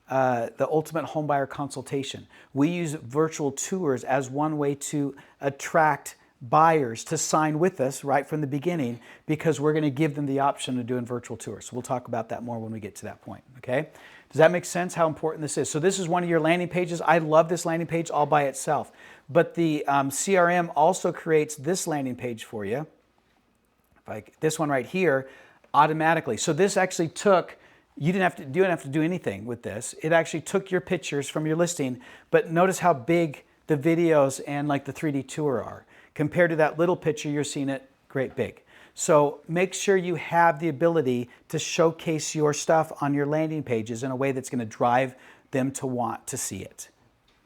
the ultimate homebuyer consultation. We use virtual tours as one way to attract buyers to sign with us right from the beginning, because we're going to give them the option of doing virtual tours. So we'll talk about that more when we get to that point, okay? Does that make sense how important this is? So this is one of your landing pages. I love this landing page all by itself. But the CRM also creates this landing page for you, like this one right here, automatically. So this actually took, you didn't have to do anything with this. It actually took your pictures from your listing, but notice how big the videos and like the 3D tour are. Compared to that little picture, you're seeing it great big. So make sure you have the ability to showcase your stuff on your landing pages in a way that's going to drive them to want to see it.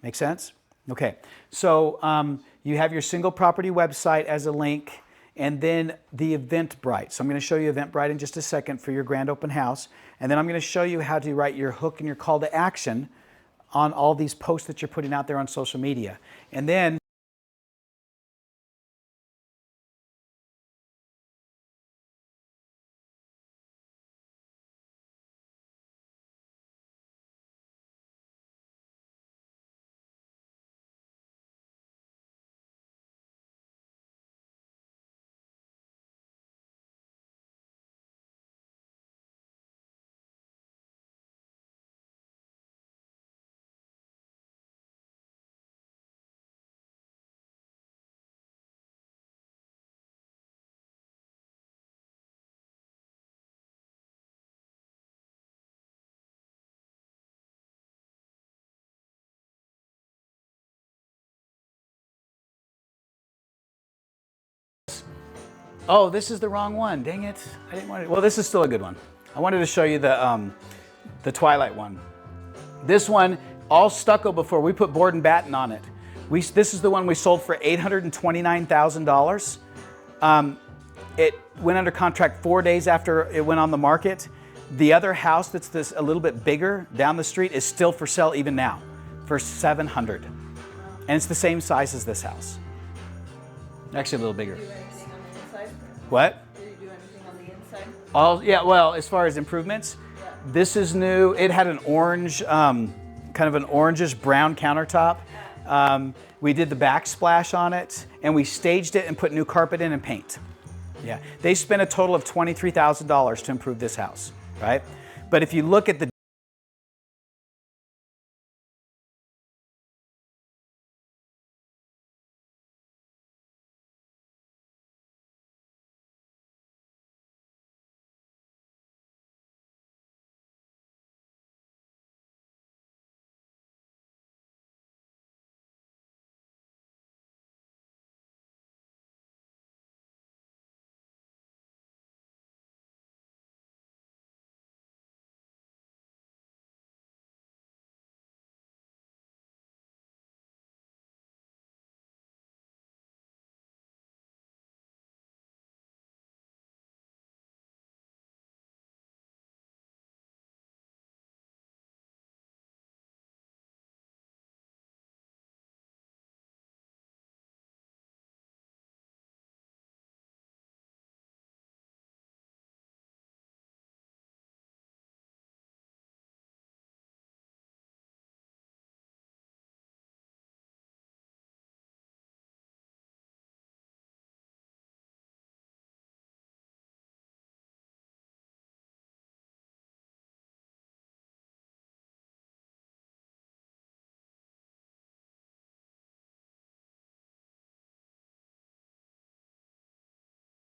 Make sense? Okay. So you have your single property website as a link, and then the Eventbrite. So I'm going to show you Eventbrite in just a second for your grand open house. And then I'm going to show you how to write your hook and your call to action on all these posts that you're putting out there on social media. And then oh, this is the wrong one. Dang it. I didn't want it. Well, this is still a good one. I wanted to show you the Twilight one. This one, all stucco before. We put board and batten on it. This is the one we sold for $829,000. It went under contract 4 days after it went on the market. The other house that's this a little bit bigger down the street is still for sale even now for $700,000. And it's the same size as this house. Actually a little bigger. Do anything on the inside? What? Did you do anything on the inside? All, yeah, well, as far as improvements, this is new. It had an orange, kind of an orangish brown countertop. We did the backsplash on it, and we staged it and put new carpet in and paint. Yeah, they spent a total of $23,000 to improve this house, right? But if you look at the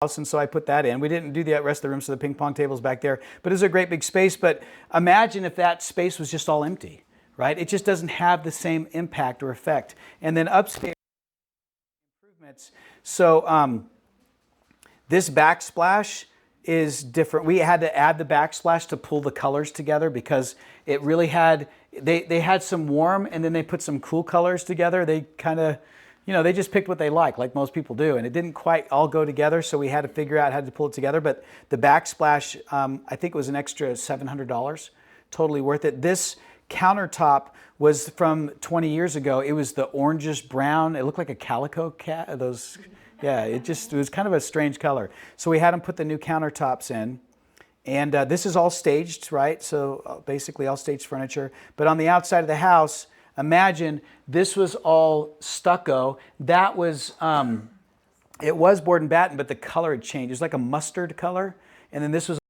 house, and so I put that in. We didn't do the rest of the room, so the ping pong table's back there. But it's a great big space. But imagine if that space was just all empty, right? It just doesn't have the same impact or effect. And then upstairs, improvements. So this backsplash is different. We had to add the backsplash to pull the colors together because it really had, they had some warm and then they put some cool colors together. They kind of, you know, they just picked what they like most people do, and it didn't quite all go together, so we had to figure out how to pull it together. But the backsplash, I think it was an extra $700, totally worth it. This countertop was from 20 years ago. It was the orangish brown. It looked like a calico cat. Those, yeah, it was kind of a strange color. So we had them put the new countertops in. And this is all staged, right? So basically all staged furniture. But on the outside of the house, imagine this was all stucco. That was, it was board and batten, but the color had changed. It was like a mustard color. And then this was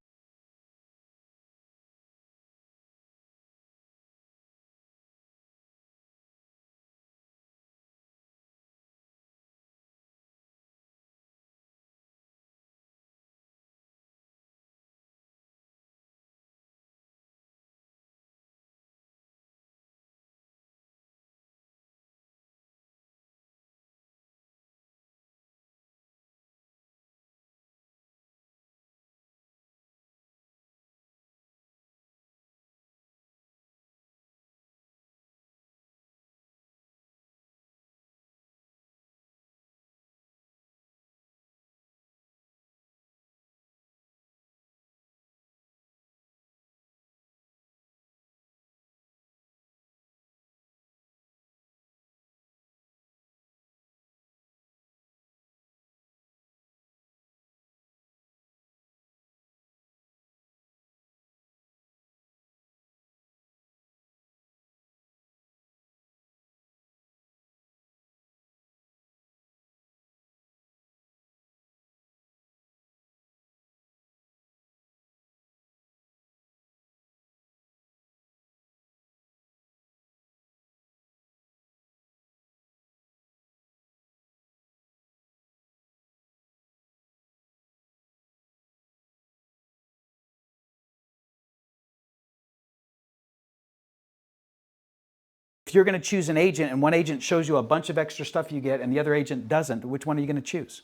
If you're going to choose an agent and one agent shows you a bunch of extra stuff you get and the other agent doesn't, which one are you going to choose?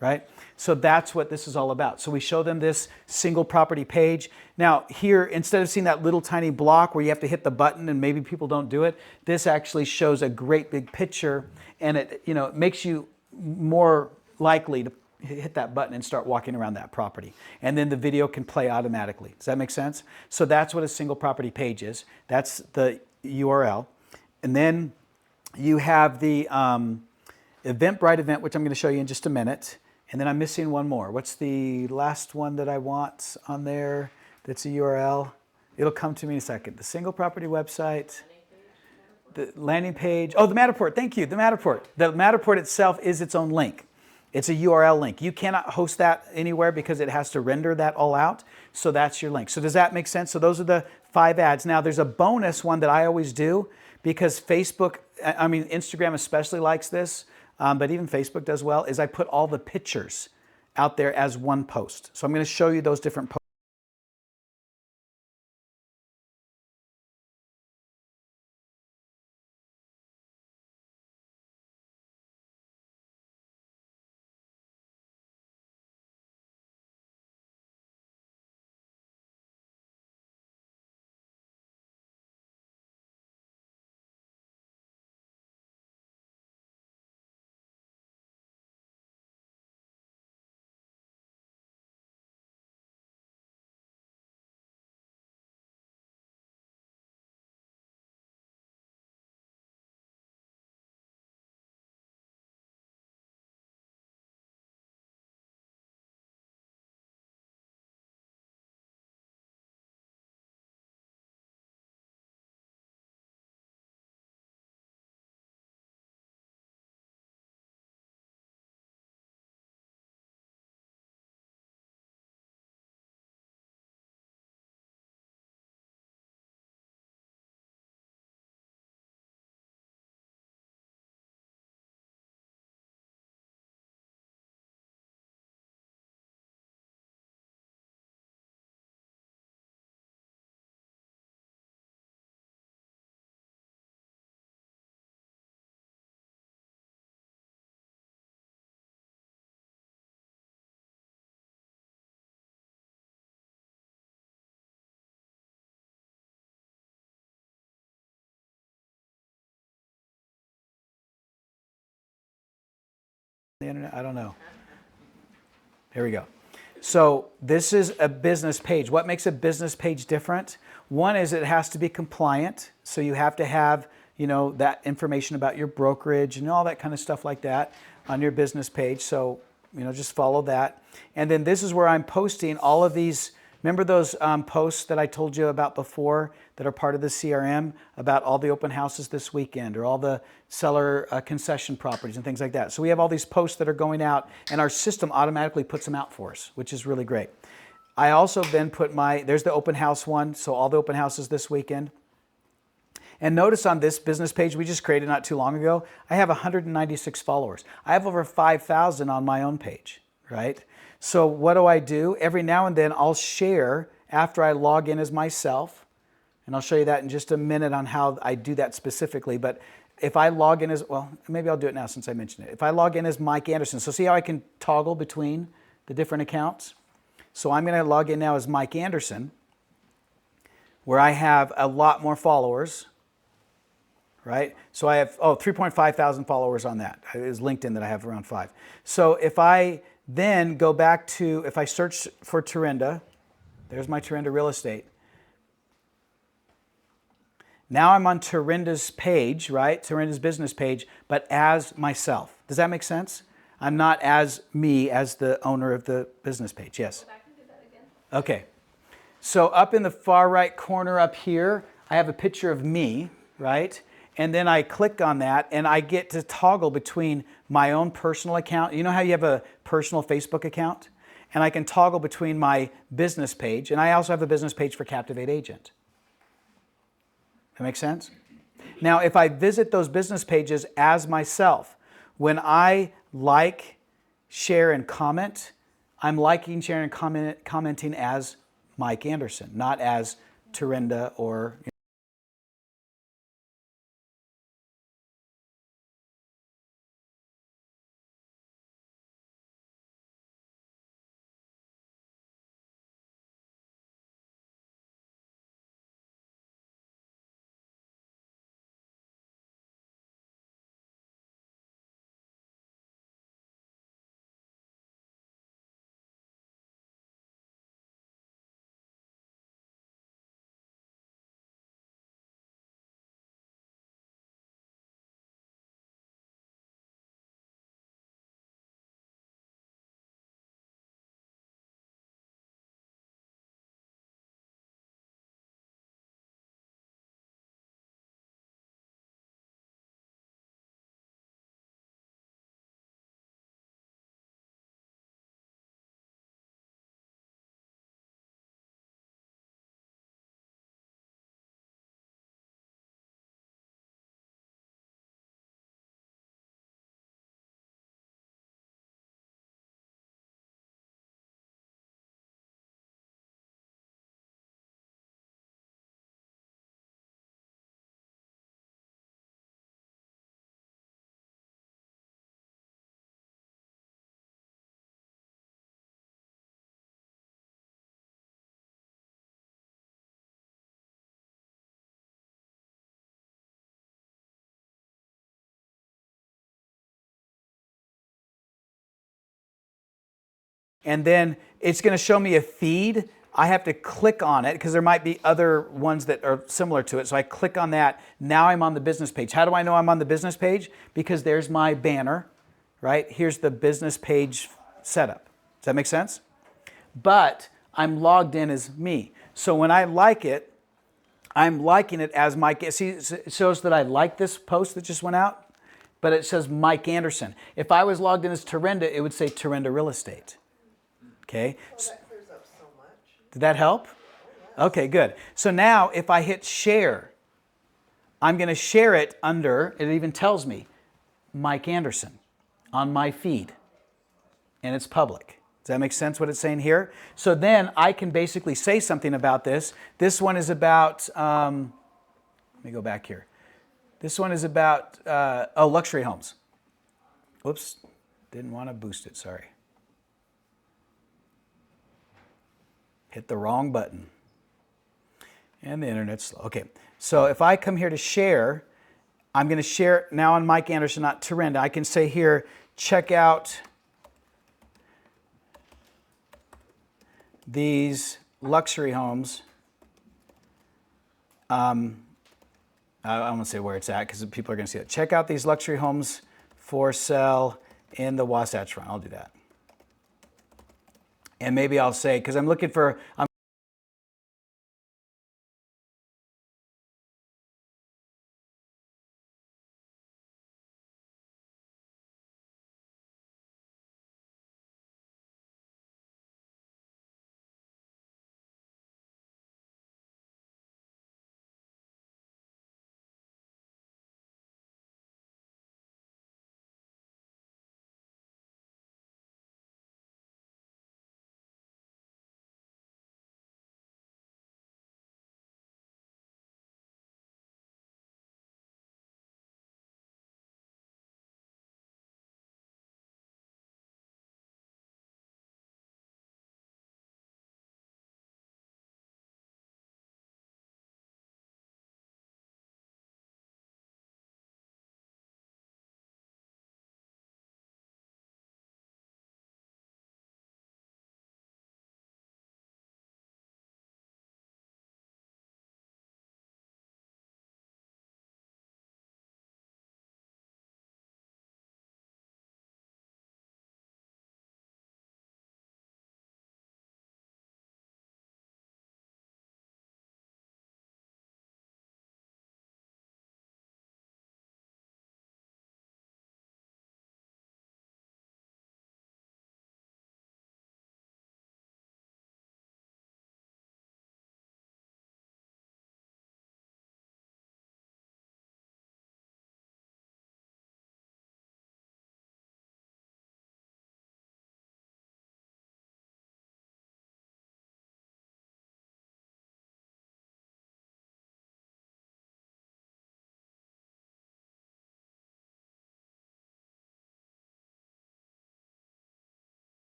Right? So that's what this is all about. So we show them this single property page. Now here, instead of seeing that little tiny block where you have to hit the button and maybe people don't do it, this actually shows a great big picture, and it, it makes you more likely to hit that button and start walking around that property. And then the video can play automatically. Does that make sense? So that's what a single property page is. That's the URL. And then you have the Eventbrite event, which I'm going to show you in just a minute. And then I'm missing one more. What's the last one that I want on there that's a URL? It'll come to me in a second. The single property website, the landing page. Oh, the Matterport. Thank you. The Matterport. The Matterport itself is its own link. It's a URL link. You cannot host that anywhere because it has to render that all out. So that's your link. So does that make sense? So those are the 5 ads. Now there's a bonus one that I always do because Instagram especially likes this. But even Facebook does well, is I put all the pictures out there as one post. So I'm going to show you those different posts. The internet? I don't know. Here we go. So this is a business page. What makes a business page different? One is it has to be compliant. So you have to have, that information about your brokerage and all that kind of stuff like that on your business page. So, just follow that. And then this is where I'm posting all of these. Remember those posts that I told you about before that are part of the CRM about all the open houses this weekend or all the seller concession properties and things like that. So we have all these posts that are going out and our system automatically puts them out for us, which is really great. I also then put there's the open house one, so all the open houses this weekend. And notice on this business page we just created not too long ago, I have 196 followers. I have over 5,000 on my own page, right? So what do? Every now and then I'll share after I log in as myself, and I'll show you that in just a minute on how I do that specifically. But if I log in as, maybe I'll do it now since I mentioned it. If I log in as Mike Anderson, so see how I can toggle between the different accounts? So I'm going to log in now as Mike Anderson, where I have a lot more followers, right? So I have, 3.5 thousand followers on that. It is LinkedIn that I have around 5. So if I then go back to, if I search for Turinda, there's my Turinda real estate. Now I'm on Turinda's page, right? Turinda's business page, but as myself. Does that make sense? I'm not as me as the owner of the business page. Yes? Go back and do that again. Okay. So up in the far right corner up here, I have a picture of me, right? And then I click on that and I get to toggle between my own personal account. You know how you have a personal Facebook account? And I can toggle between my business page, and I also have a business page for Captivate Agent. That makes sense? Now, if I visit those business pages as myself, when I like, share, and comment, I'm liking, sharing, and commenting as Mike Anderson, not as Turinda or and then it's going to show me a feed. I have to click on it because there might be other ones that are similar to it. So I click on that. Now I'm on the business page. How do I know I'm on the business page? Because there's my banner, right? Here's the business page setup. Does that make sense? But I'm logged in as me. So when I like it, I'm liking it as Mike. See, it shows that I like this post that just went out, but it says Mike Anderson. If I was logged in as Terenda, it would say Terenda Real Estate. Okay? Well, that clears up so much. Did that help? Okay, good. So now if I hit share, I'm going to share it under, it even tells me, Mike Anderson on my feed. And it's public. Does that make sense what it's saying here? So then I can basically say something about this. This one is about, let me go back here. This one is about, luxury homes. Whoops, didn't want to boost it, sorry. Hit the wrong button. And the internet's slow. Okay, so if I come here to share, I'm going to share now on Mike Anderson, not Terenda. I can say here, check out these luxury homes. I won't say where it's at because people are going to see it. Check out these luxury homes for sale in the Wasatch Front. I'll do that. And maybe I'll say, because I'm looking for,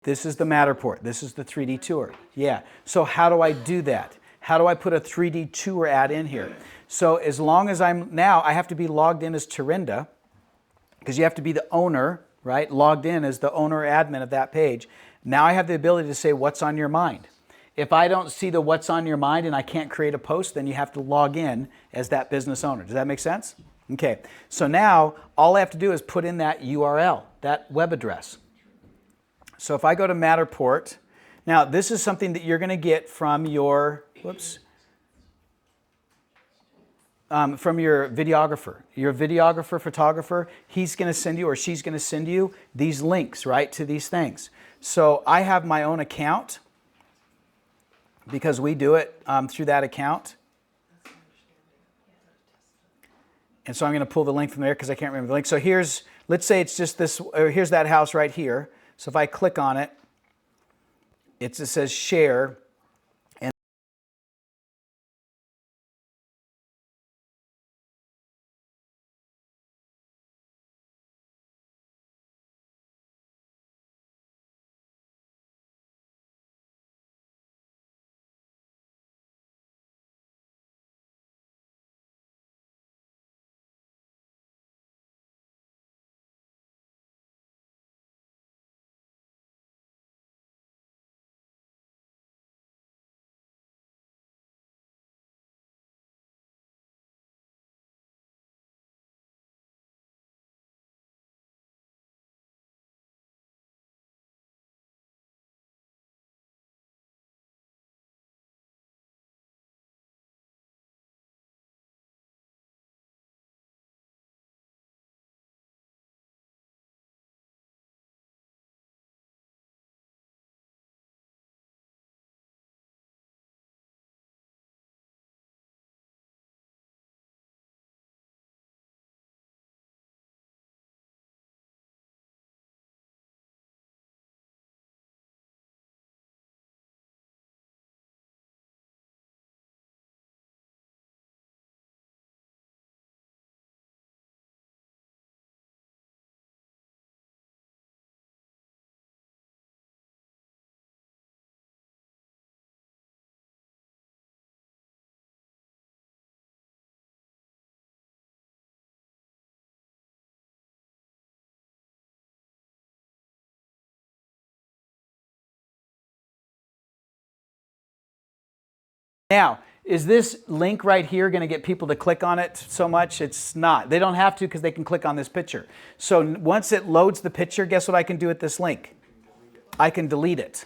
this is the Matterport. This is the 3D tour. Yeah. So how do I do that? How do I put a 3D tour ad in here? So as long as I have to be logged in as Terenda, because you have to be the owner, right? Logged in as the owner admin of that page. Now I have the ability to say what's on your mind. If I don't see the what's on your mind and I can't create a post, then you have to log in as that business owner. Does that make sense? Okay. So now all I have to do is put in that URL, that web address. So if I go to Matterport, now this is something that you're going to get from your, from your videographer. Your videographer, photographer, he's going to send you or she's going to send you these links, right, to these things. So I have my own account because we do it through that account. And so I'm going to pull the link from there because I can't remember the link. So here's, let's say it's just this, or here's that house right here. So if I click on it, it just says share. Now, is this link right here going to get people to click on it so much? It's not. They don't have to because they can click on this picture. So once it loads the picture, guess what I can do with this link? I can delete it.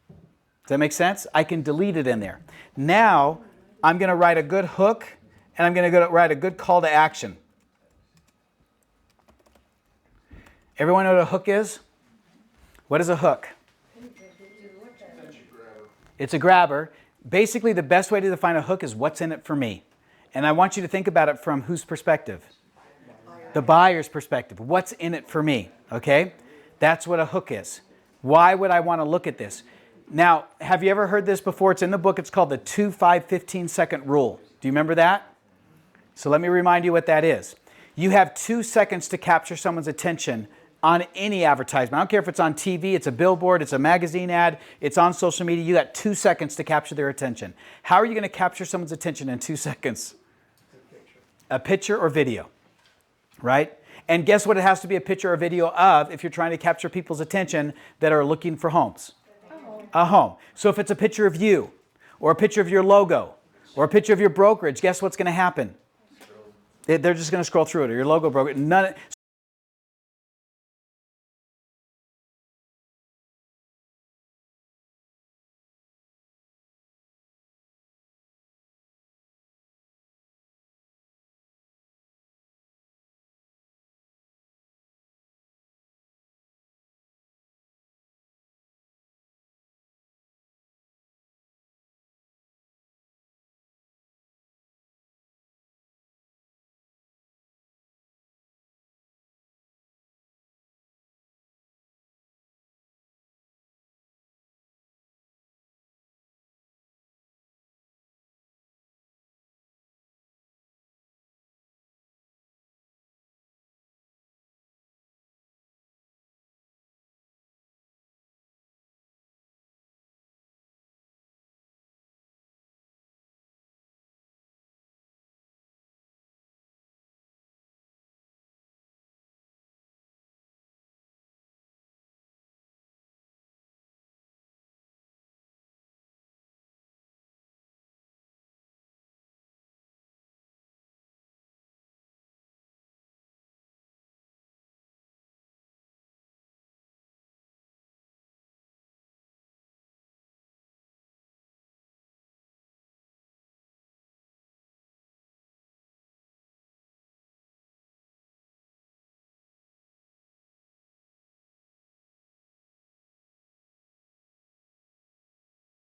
Does that make sense? I can delete it in there. Now, I'm going to write a good hook, and I'm going to write a good call to action. Everyone know what a hook is? What is a hook? It's a grabber. Basically, the best way to define a hook is what's in it for me. And I want you to think about it from whose perspective? The buyer's perspective. What's in it for me? Okay? That's what a hook is. Why would I want to look at this? Now, have you ever heard this before? It's in the book. It's called the 2, 5, 15-second rule. Do you remember that? So let me remind you what that is. You have 2 seconds to capture someone's attention on any advertisement. I don't care if it's on TV, it's a billboard, it's a magazine ad, it's on social media. You got 2 seconds to capture their attention. How are you going to capture someone's attention in 2 seconds? A picture or video, right? And guess what it has to be a picture or video of if you're trying to capture people's attention that are looking for homes? A home. So if it's a picture of you, or a picture of your logo, or a picture of your brokerage, guess what's going to happen? They're just going to scroll through it, or your logo brokerage. None.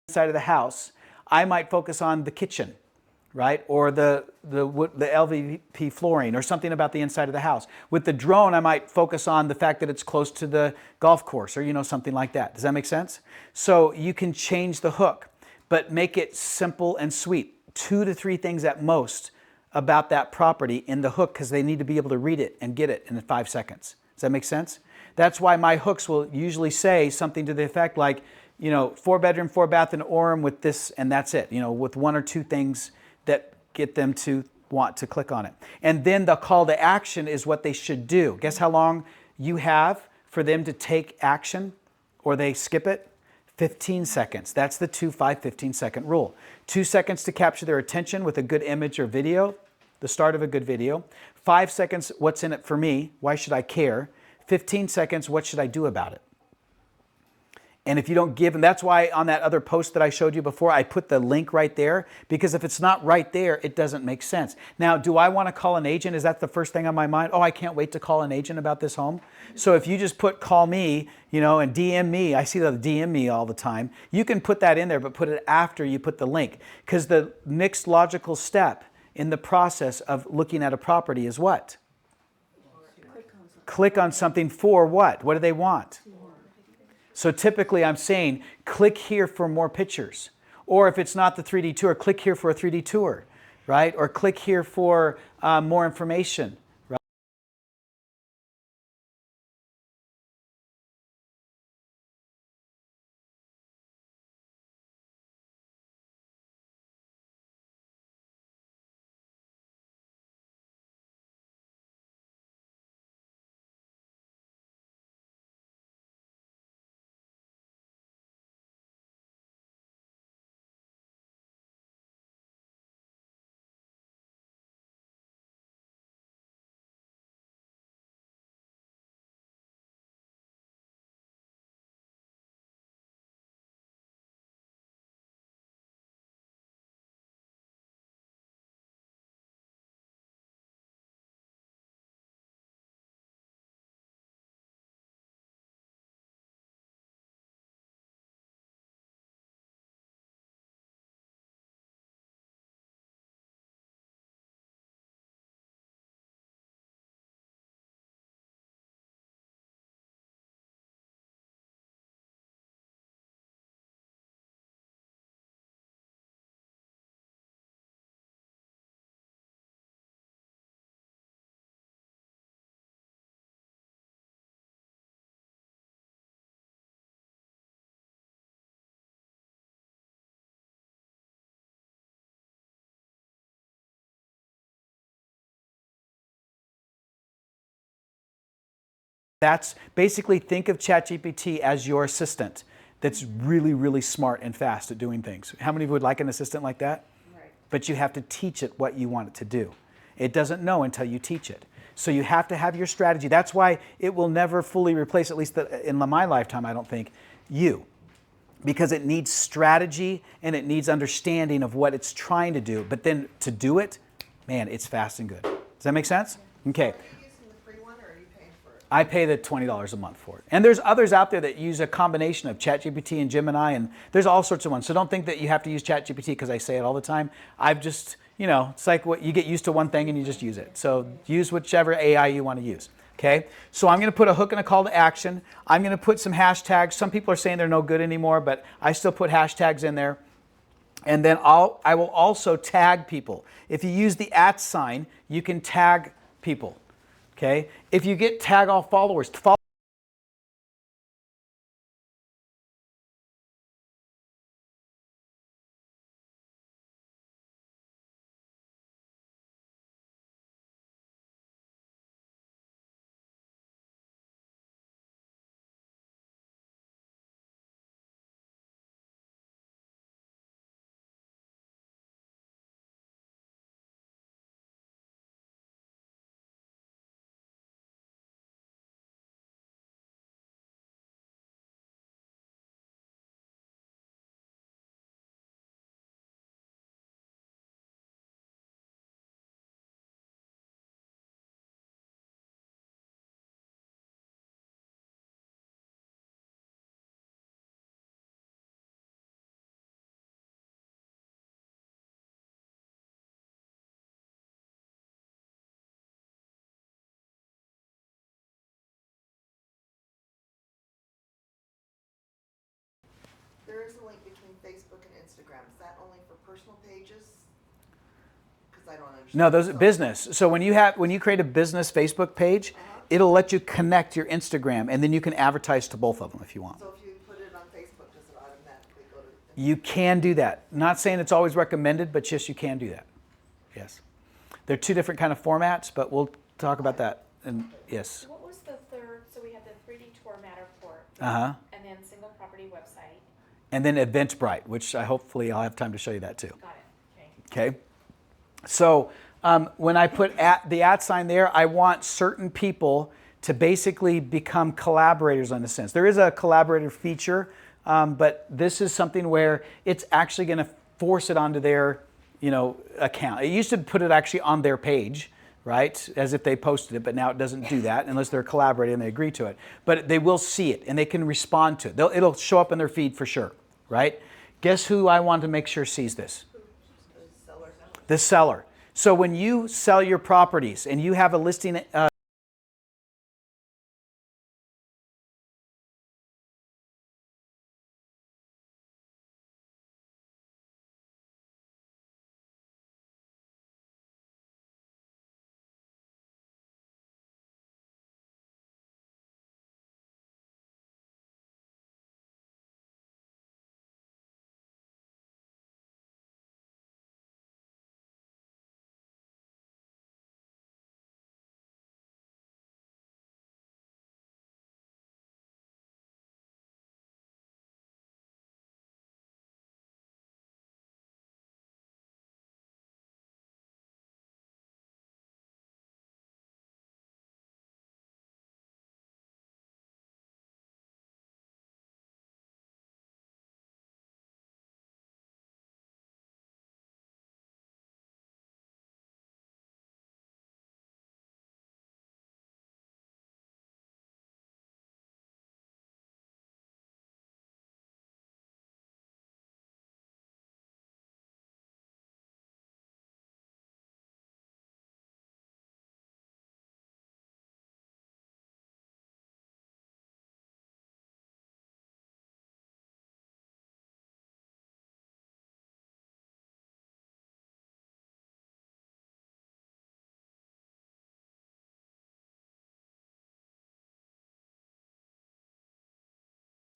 Inside of the house, I might focus on the kitchen, right? Or the LVP flooring or something about the inside of the house. With the drone, I might focus on the fact that it's close to the golf course or, something like that. Does that make sense? So you can change the hook, but make it simple and sweet. 2 to 3 things at most about that property in the hook because they need to be able to read it and get it in 5 seconds. Does that make sense? That's why my hooks will usually say something to the effect like, 4 bedroom, 4 bath in Orem with this, and that's it, with 1 or 2 things that get them to want to click on it. And then the call to action is what they should do. Guess how long you have for them to take action or they skip it? 15 seconds. That's the 2, 5, 15-second rule. 2 seconds to capture their attention with a good image or video, the start of a good video. 5 seconds, what's in it for me? Why should I care? 15 seconds, what should I do about it? And if you don't give, and that's why on that other post that I showed you before, I put the link right there, because if it's not right there, it doesn't make sense. Now, do I want to call an agent? Is that the first thing on my mind? Oh, I can't wait to call an agent about this home. So if you just put call me, and DM me, I see the DM me all the time. You can put that in there, but put it after you put the link. Because the next logical step in the process of looking at a property is what? Click on something for what? What do they want? So typically I'm saying, click here for more pictures. Or if it's not the 3D tour, click here for a 3D tour, right? Or click here for more information. That's basically, think of ChatGPT as your assistant that's really, really smart and fast at doing things. How many of you would like an assistant like that? Right. But you have to teach it what you want it to do. It doesn't know until you teach it. So you have to have your strategy. That's why it will never fully replace, at least in my lifetime, I don't think, you. Because it needs strategy and it needs understanding of what it's trying to do. But then to do it, man, it's fast and good. Does that make sense? Okay. Are you using the free one or are you paying for it? I pay the $20 a month for it. And there's others out there that use a combination of ChatGPT and Gemini, and there's all sorts of ones. So don't think that you have to use ChatGPT because I say it all the time. I've just, it's like what you get used to one thing and you just use it. So use whichever AI you want to use. Okay, so I'm going to put a hook and a call to action. I'm going to put some hashtags. Some people are saying they're no good anymore, but I still put hashtags in there. And then I will also tag people. If you use the @ sign, you can tag people. Okay, if you get tag all followers, There is a link between Facebook and Instagram. Is that only for personal pages? Because I don't understand. no, those are business. So when you create a business Facebook page, it'll let you connect your Instagram, and then you can advertise to both of them if you want. So if you put it on Facebook, does it automatically go to? You can do that. Not saying it's always recommended, but yes, you can do that. Yes. They're two different kind of formats, but we'll talk about that. And yes. What was the third? So we had the 3D tour Matterport, Uh-huh. and then single property website. And then Eventbrite, which hopefully I'll have time to show you that too. Got it. Okay. Okay. So when I put the @ sign there, I want certain people to basically become collaborators in a sense. There is a collaborator feature, but this is something where it's actually going to force it onto their, account. It used to put it actually on their page, right, as if they posted it, but now it doesn't do that unless they're collaborating and they agree to it. But they will see it and they can respond to it. It'll show up in their feed for sure, right? Guess who I want to make sure sees this? The seller. The seller. So when you sell your properties and you have a listing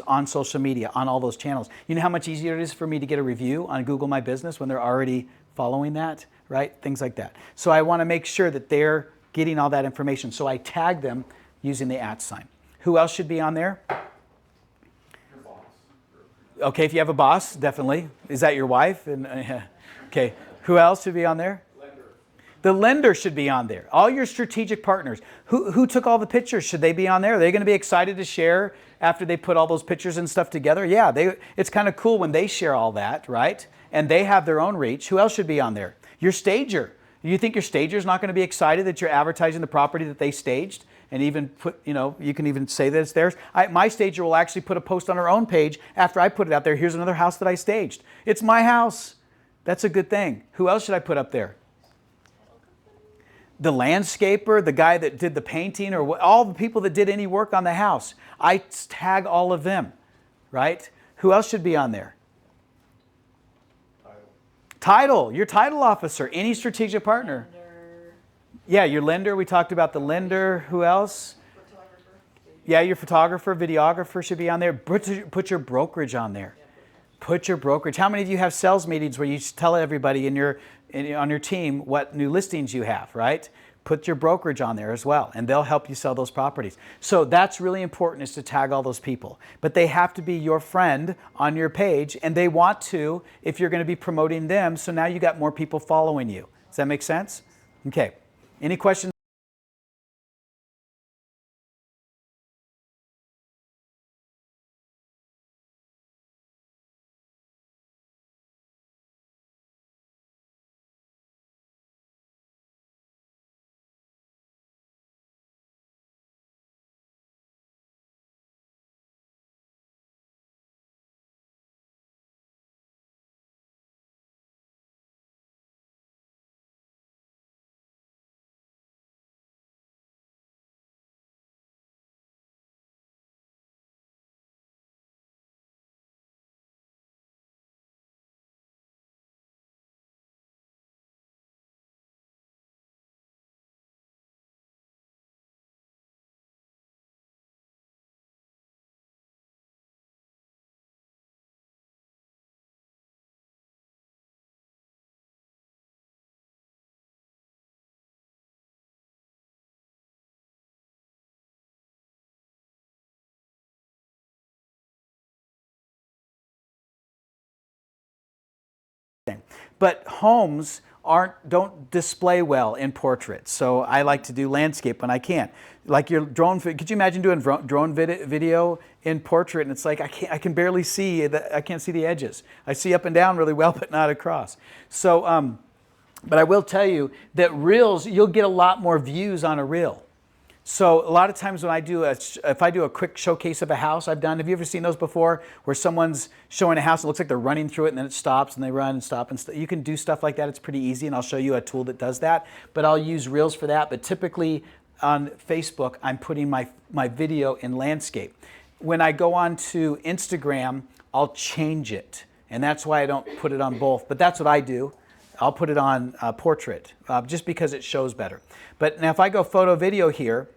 on social media, on all those channels. You know how much easier it is for me to get a review on Google My Business when they're already following that, right? Things like that. So I want to make sure that they're getting all that information. So I tag them using the @ sign. Who else should be on there? Your boss. Okay, if you have a boss, definitely. Is that your wife? And okay, who else should be on there? Lender. The lender should be on there. All your strategic partners. Who took all the pictures? Should they be on there? Are they going to be excited to share after they put all those pictures and stuff together? Yeah, it's kind of cool when they share all that, right? And they have their own reach. Who else should be on there? Your stager. You think your stager's not going to be excited that you're advertising the property that they staged? And even put, you can even say that it's theirs. My stager will actually put a post on her own page after I put it out there. Here's another house that I staged. It's my house. That's a good thing. Who else should I put up there? The landscaper, the guy that did the painting, or all the people that did any work on the house. I tag all of them, right? Who else should be on there? Title, your title officer, any strategic partner. Lender. Yeah, your lender, we talked about the lender. Who else? Yeah, your photographer, videographer should be on there. Put your brokerage on there. Put your brokerage. How many of you have sales meetings where you tell everybody on your team what new listings you have, right? Put your brokerage on there as well, and they'll help you sell those properties. So that's really important, is to tag all those people. But they have to be your friend on your page, and they want to if you're going to be promoting them, so now you got more people following you. Does that make sense? Okay. Any questions? But homes don't display well in portraits, so I like to do landscape when I can. Like your drone, could you imagine doing drone video in portrait? And it's like I can barely see I can't see the edges. I see up and down really well, but not across. So, but I will tell you that reels, you'll get a lot more views on a reel. So a lot of times when if I do a quick showcase of a house I've done, have you ever seen those before, where someone's showing a house, it looks like they're running through it and then it stops and they run and stop and you can do stuff like that. It's pretty easy, and I'll show you a tool that does that, but I'll use reels for that. But typically on Facebook, I'm putting my video in landscape. When I go on to Instagram, I'll change it, and that's why I don't put it on both, but that's what I do. I'll put it on portrait just because it shows better. But now if I go photo video here,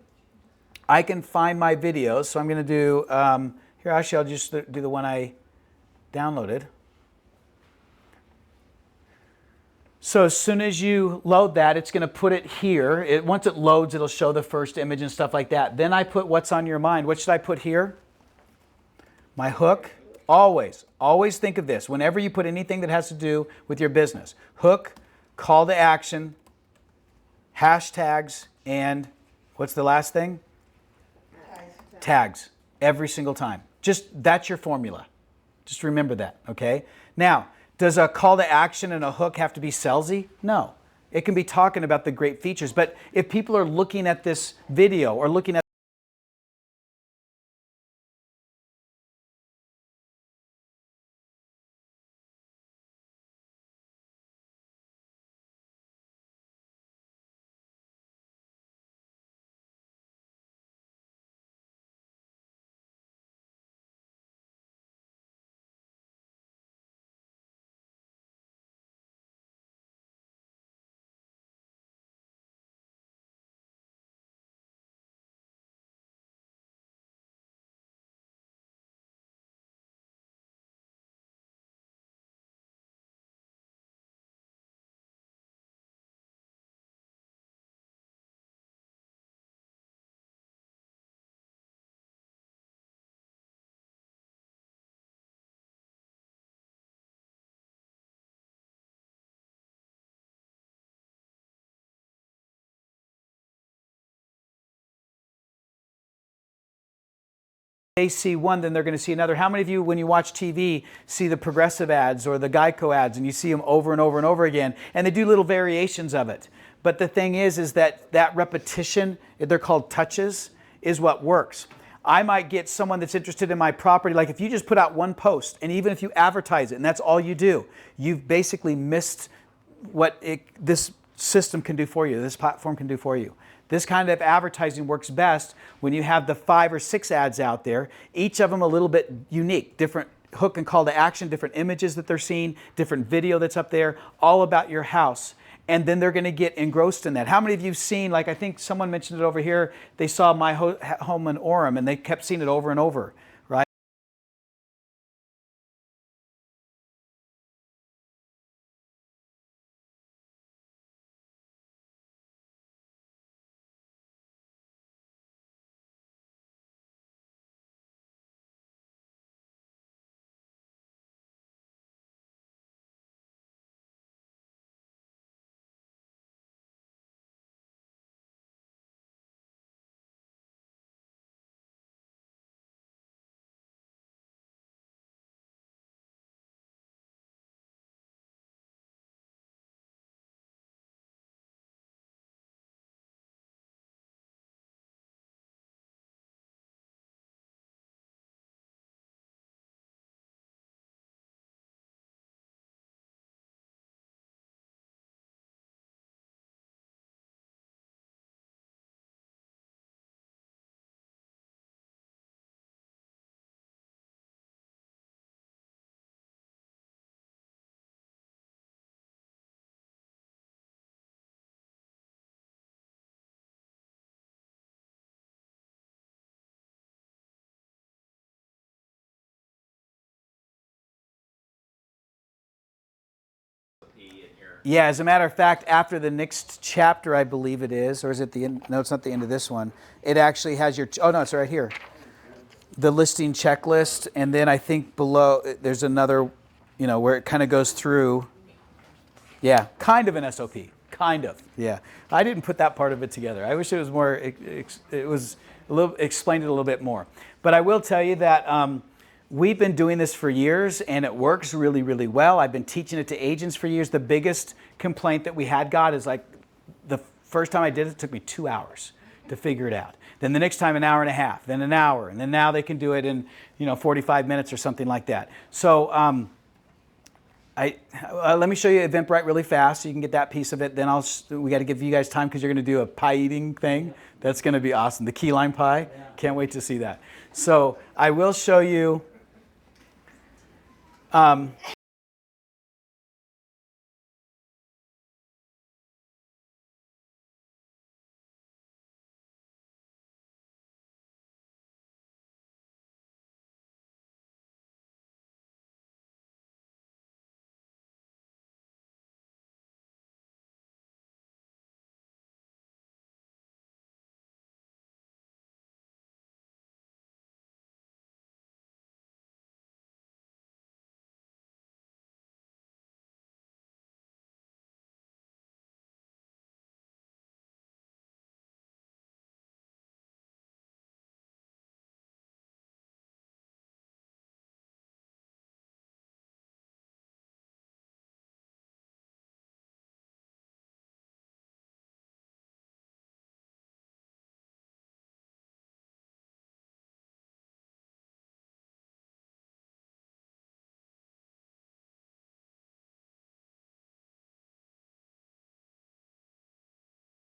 I can find my videos. So I'm going to do, here actually I'll just do the one I downloaded. So as soon as you load that, it's going to put it here. Once it loads, it'll show the first image and stuff like that. Then I put what's on your mind. What should I put here? My hook. Always think of this. Whenever you put anything that has to do with your business, hook, call to action, hashtags, and what's the last thing? Tags. Every single time. That's your formula. Just remember that, okay? Now, does a call to action and a hook have to be salesy? No. It can be talking about the great features. But if people are looking at this video or looking at they see one, then they're going to see another. How many of you, when you watch TV, see the Progressive ads or the Geico ads, and you see them over and over and over again, and they do little variations of it? But the thing is that repetition, they're called touches, is what works. I might get someone that's interested in my property, like if you just put out one post, and even if you advertise it, and that's all you do, you've basically missed what this system can do for you, this platform can do for you. This kind of advertising works best when you have the 5 or 6 ads out there, each of them a little bit unique, different hook and call to action, different images that they're seeing, different video that's up there, all about your house. And then they're going to get engrossed in that. How many of you have seen, like I think someone mentioned it over here, they saw My Home in Orem and they kept seeing it over and over, right? Yeah, as a matter of fact, after the next chapter, I believe it is, or is it the end? No, it's not the end of this one. It actually has your, oh no, it's right here. The listing checklist, and then I think below, there's another, where it kind of goes through, yeah, kind of an SOP, kind of, yeah. I didn't put that part of it together. I wish it was more, it was a little, explained it a little bit more. But I will tell you that we've been doing this for years, and it works really, really well. I've been teaching it to agents for years. The biggest complaint that we had got is like the first time I did it took me 2 hours to figure it out. Then the next time an hour and a half, then an hour, and then now they can do it in 45 minutes or something like that. So let me show you Eventbrite really fast so you can get that piece of it. Then we got to give you guys time because you're going to do a pie eating thing. That's going to be awesome. The key lime pie. Can't wait to see that. So I will show you.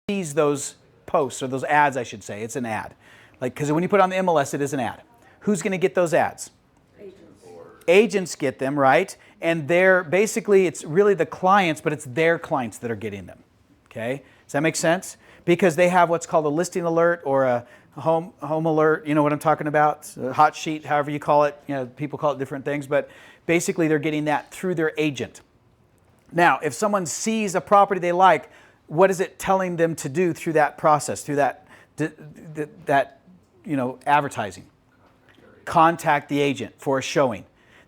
Sees those posts or those ads, I should say. It's an ad. Because when you put it on the MLS, it is an ad. Who's going to get those ads? Agents get them, right? And they're basically, it's really the clients, but it's their clients that are getting them. Okay? Does that make sense? Because they have what's called a listing alert or a home alert. You know what I'm talking about? A hot sheet, however you call it. People call it different things, but basically they're getting that through their agent. Now, if someone sees a property they like, what is it telling them to do through that process, through that advertising? Contact the agent for a showing.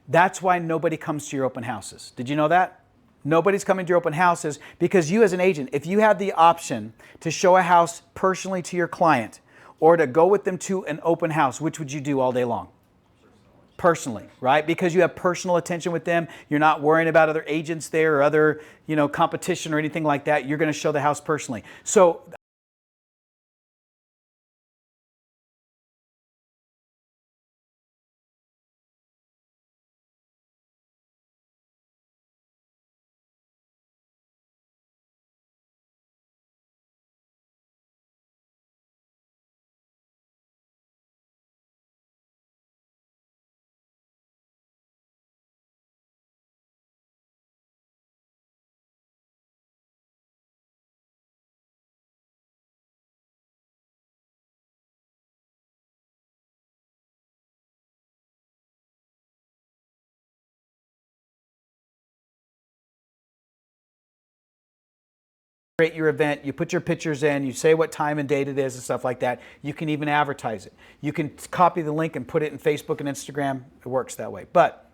That's why nobody comes to your open houses. Did you know that? Nobody's coming to your open houses because you as an agent, if you have the option to show a house personally to your client, or to go with them to an open house, which would you do all day long? Personally, right? Because you have personal attention with them. You're not worrying about other agents there or other, competition or anything like that. You're going to show the house personally. So create your event, you put your pictures in, you say what time and date it is and stuff like that. You can even advertise it. You can copy the link and put it in Facebook and Instagram. It works that way. But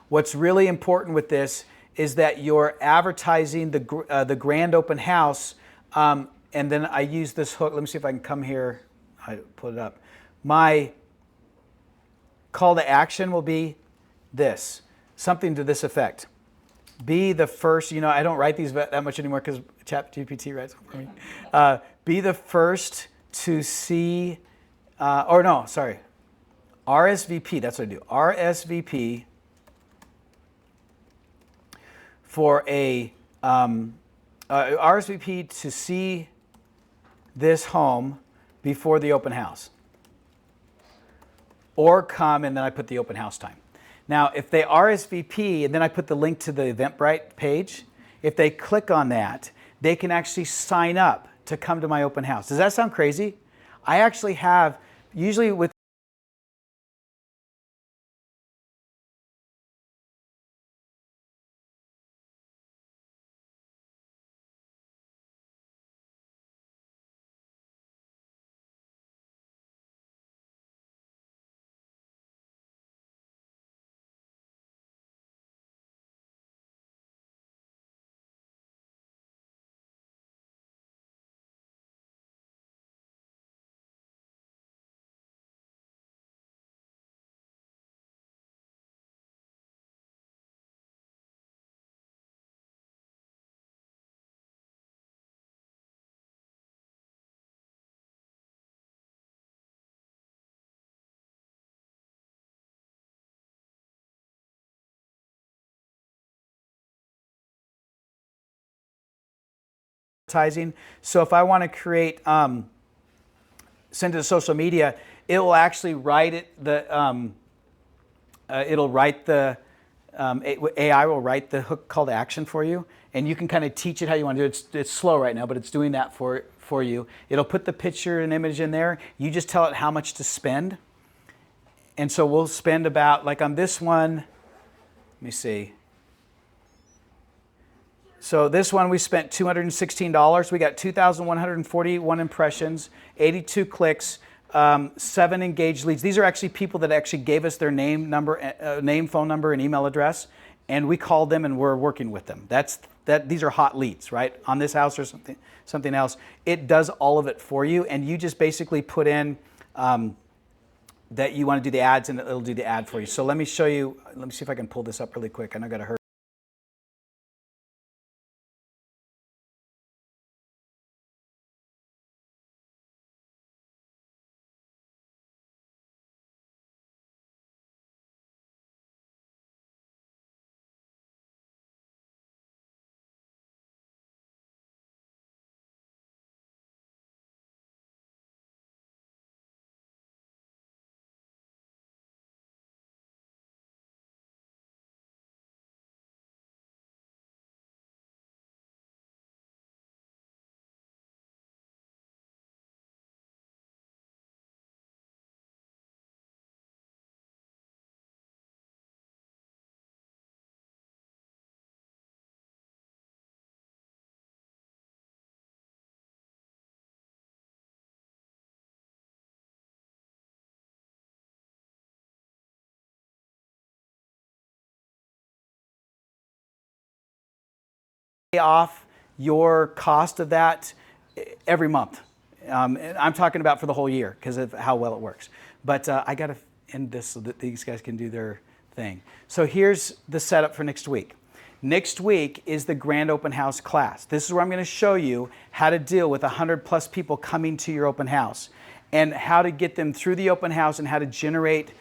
what's really important with this is that you're advertising the grand open house, and then I use this hook. Let me see if I can come here. I put it up. My call to action will be this, something to this effect. Be the first, I don't write these that much anymore because ChatGPT writes them for me. Be the first to see, RSVP, that's what I do. RSVP for RSVP to see this home before the open house. Or come, and then I put the open house time. Now, if they RSVP, and then I put the link to the Eventbrite page, if they click on that, they can actually sign up to come to my open house. Does that sound crazy? I actually have, usually with advertising. So if I want to create, send it to social media, it will actually write it, it'll write the, AI will write the hook call to action for you, and you can kind of teach it how you want to do it. It's slow right now, but it's doing that for you. It'll put the picture and image in there. You just tell it how much to spend. And so we'll spend about, like on this one, let me see. So this one we spent $216. We got 2,141 impressions, 82 clicks, 7 engaged leads. These are actually people that actually gave us their name, phone number, and email address, and we called them and we're working with them. These are hot leads, right? On this house or something else. It does all of it for you, and you just basically put in that you want to do the ads, and it'll do the ad for you. So let me show you. Let me see if I can pull this up really quick. I know I got to hurry. Off your cost of that every month. And I'm talking about for the whole year because of how well it works. But I got to end this so that these guys can do their thing. So here's the setup for next week. Next week is the grand open house class. This is where I'm going to show you how to deal with 100 plus people coming to your open house and how to get them through the open house and how to generate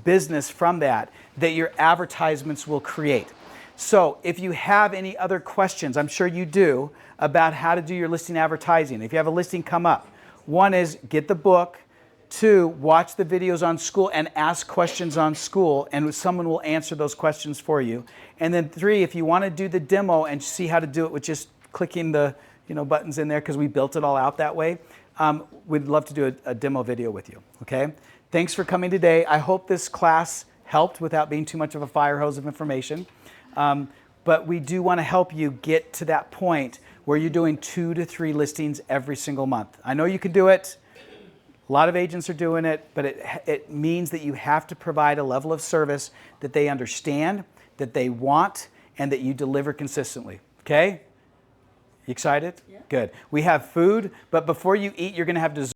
business from that your advertisements will create. So if you have any other questions, I'm sure you do, about how to do your listing advertising. If you have a listing come up, one is get the book. Two, watch the videos on school and ask questions on school, and someone will answer those questions for you. And then three, if you want to do the demo and see how to do it with just clicking the buttons in there, because we built it all out that way, we'd love to do a demo video with you. Okay? Thanks for coming today. I hope this class helped without being too much of a fire hose of information. But we do want to help you get to that point where you're doing 2 to 3 listings every single month. I know you can do it. A lot of agents are doing it, but it means that you have to provide a level of service that they understand, that they want, and that you deliver consistently. Okay? You excited? Yeah. Good. We have food, but before you eat, you're going to have dessert.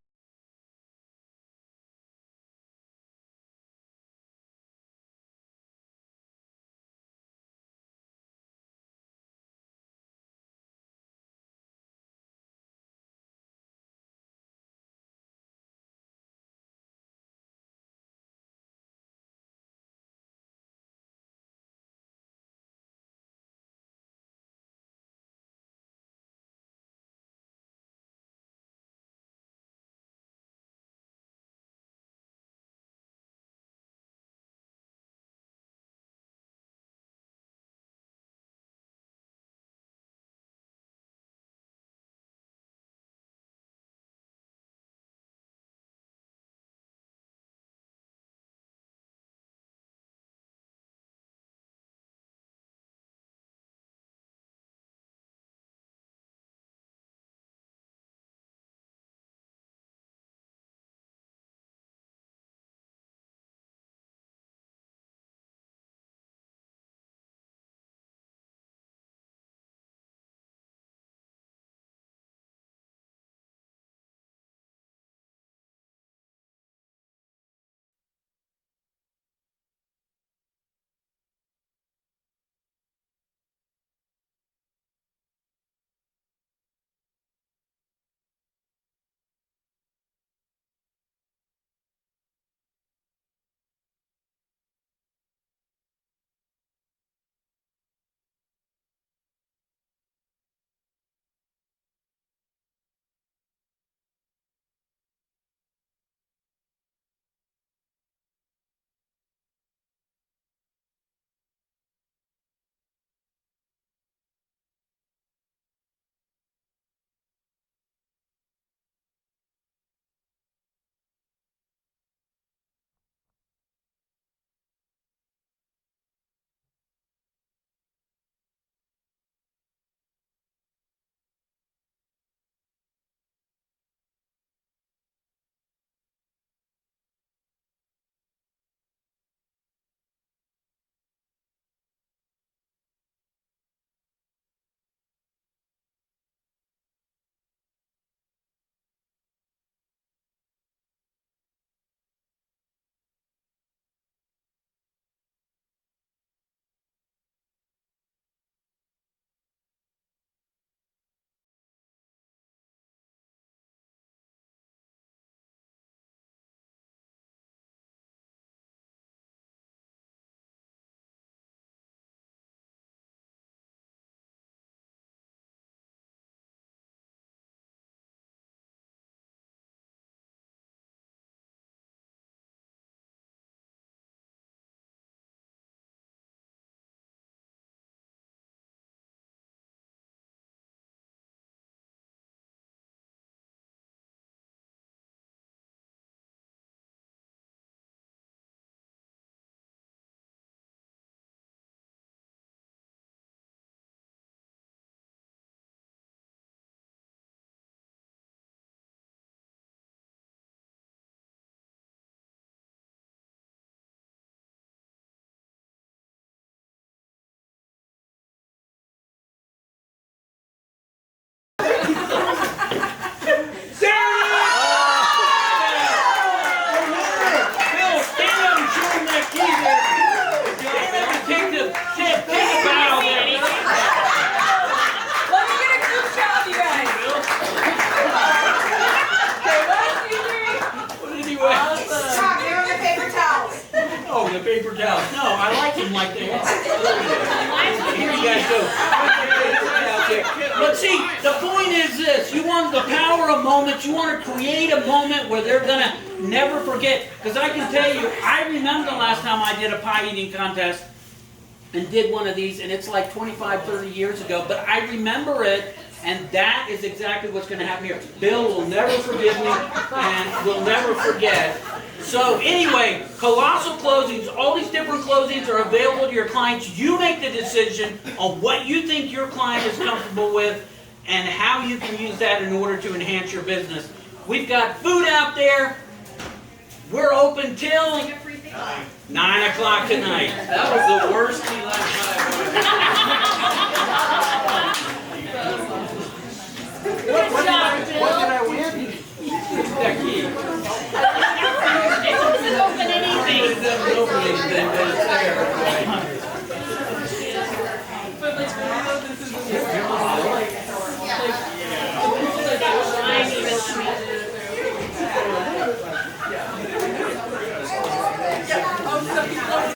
the paper towels. No, I like them like they are. Here you guys go. But see, the point is this. You want the power of moments. You want to create a moment where they're going to never forget. Because I can tell you, I remember the last time I did a pie eating contest and did one of these, and it's like 25, 30 years ago. But I remember it. And that is exactly what's going to happen here. Bill will never forgive me and will never forget. So anyway, colossal closings, all these different closings are available to your clients. You make the decision on what you think your client is comfortable with and how you can use that in order to enhance your business. We've got food out there. We're open till 9 o'clock tonight. That was the worst tea last night.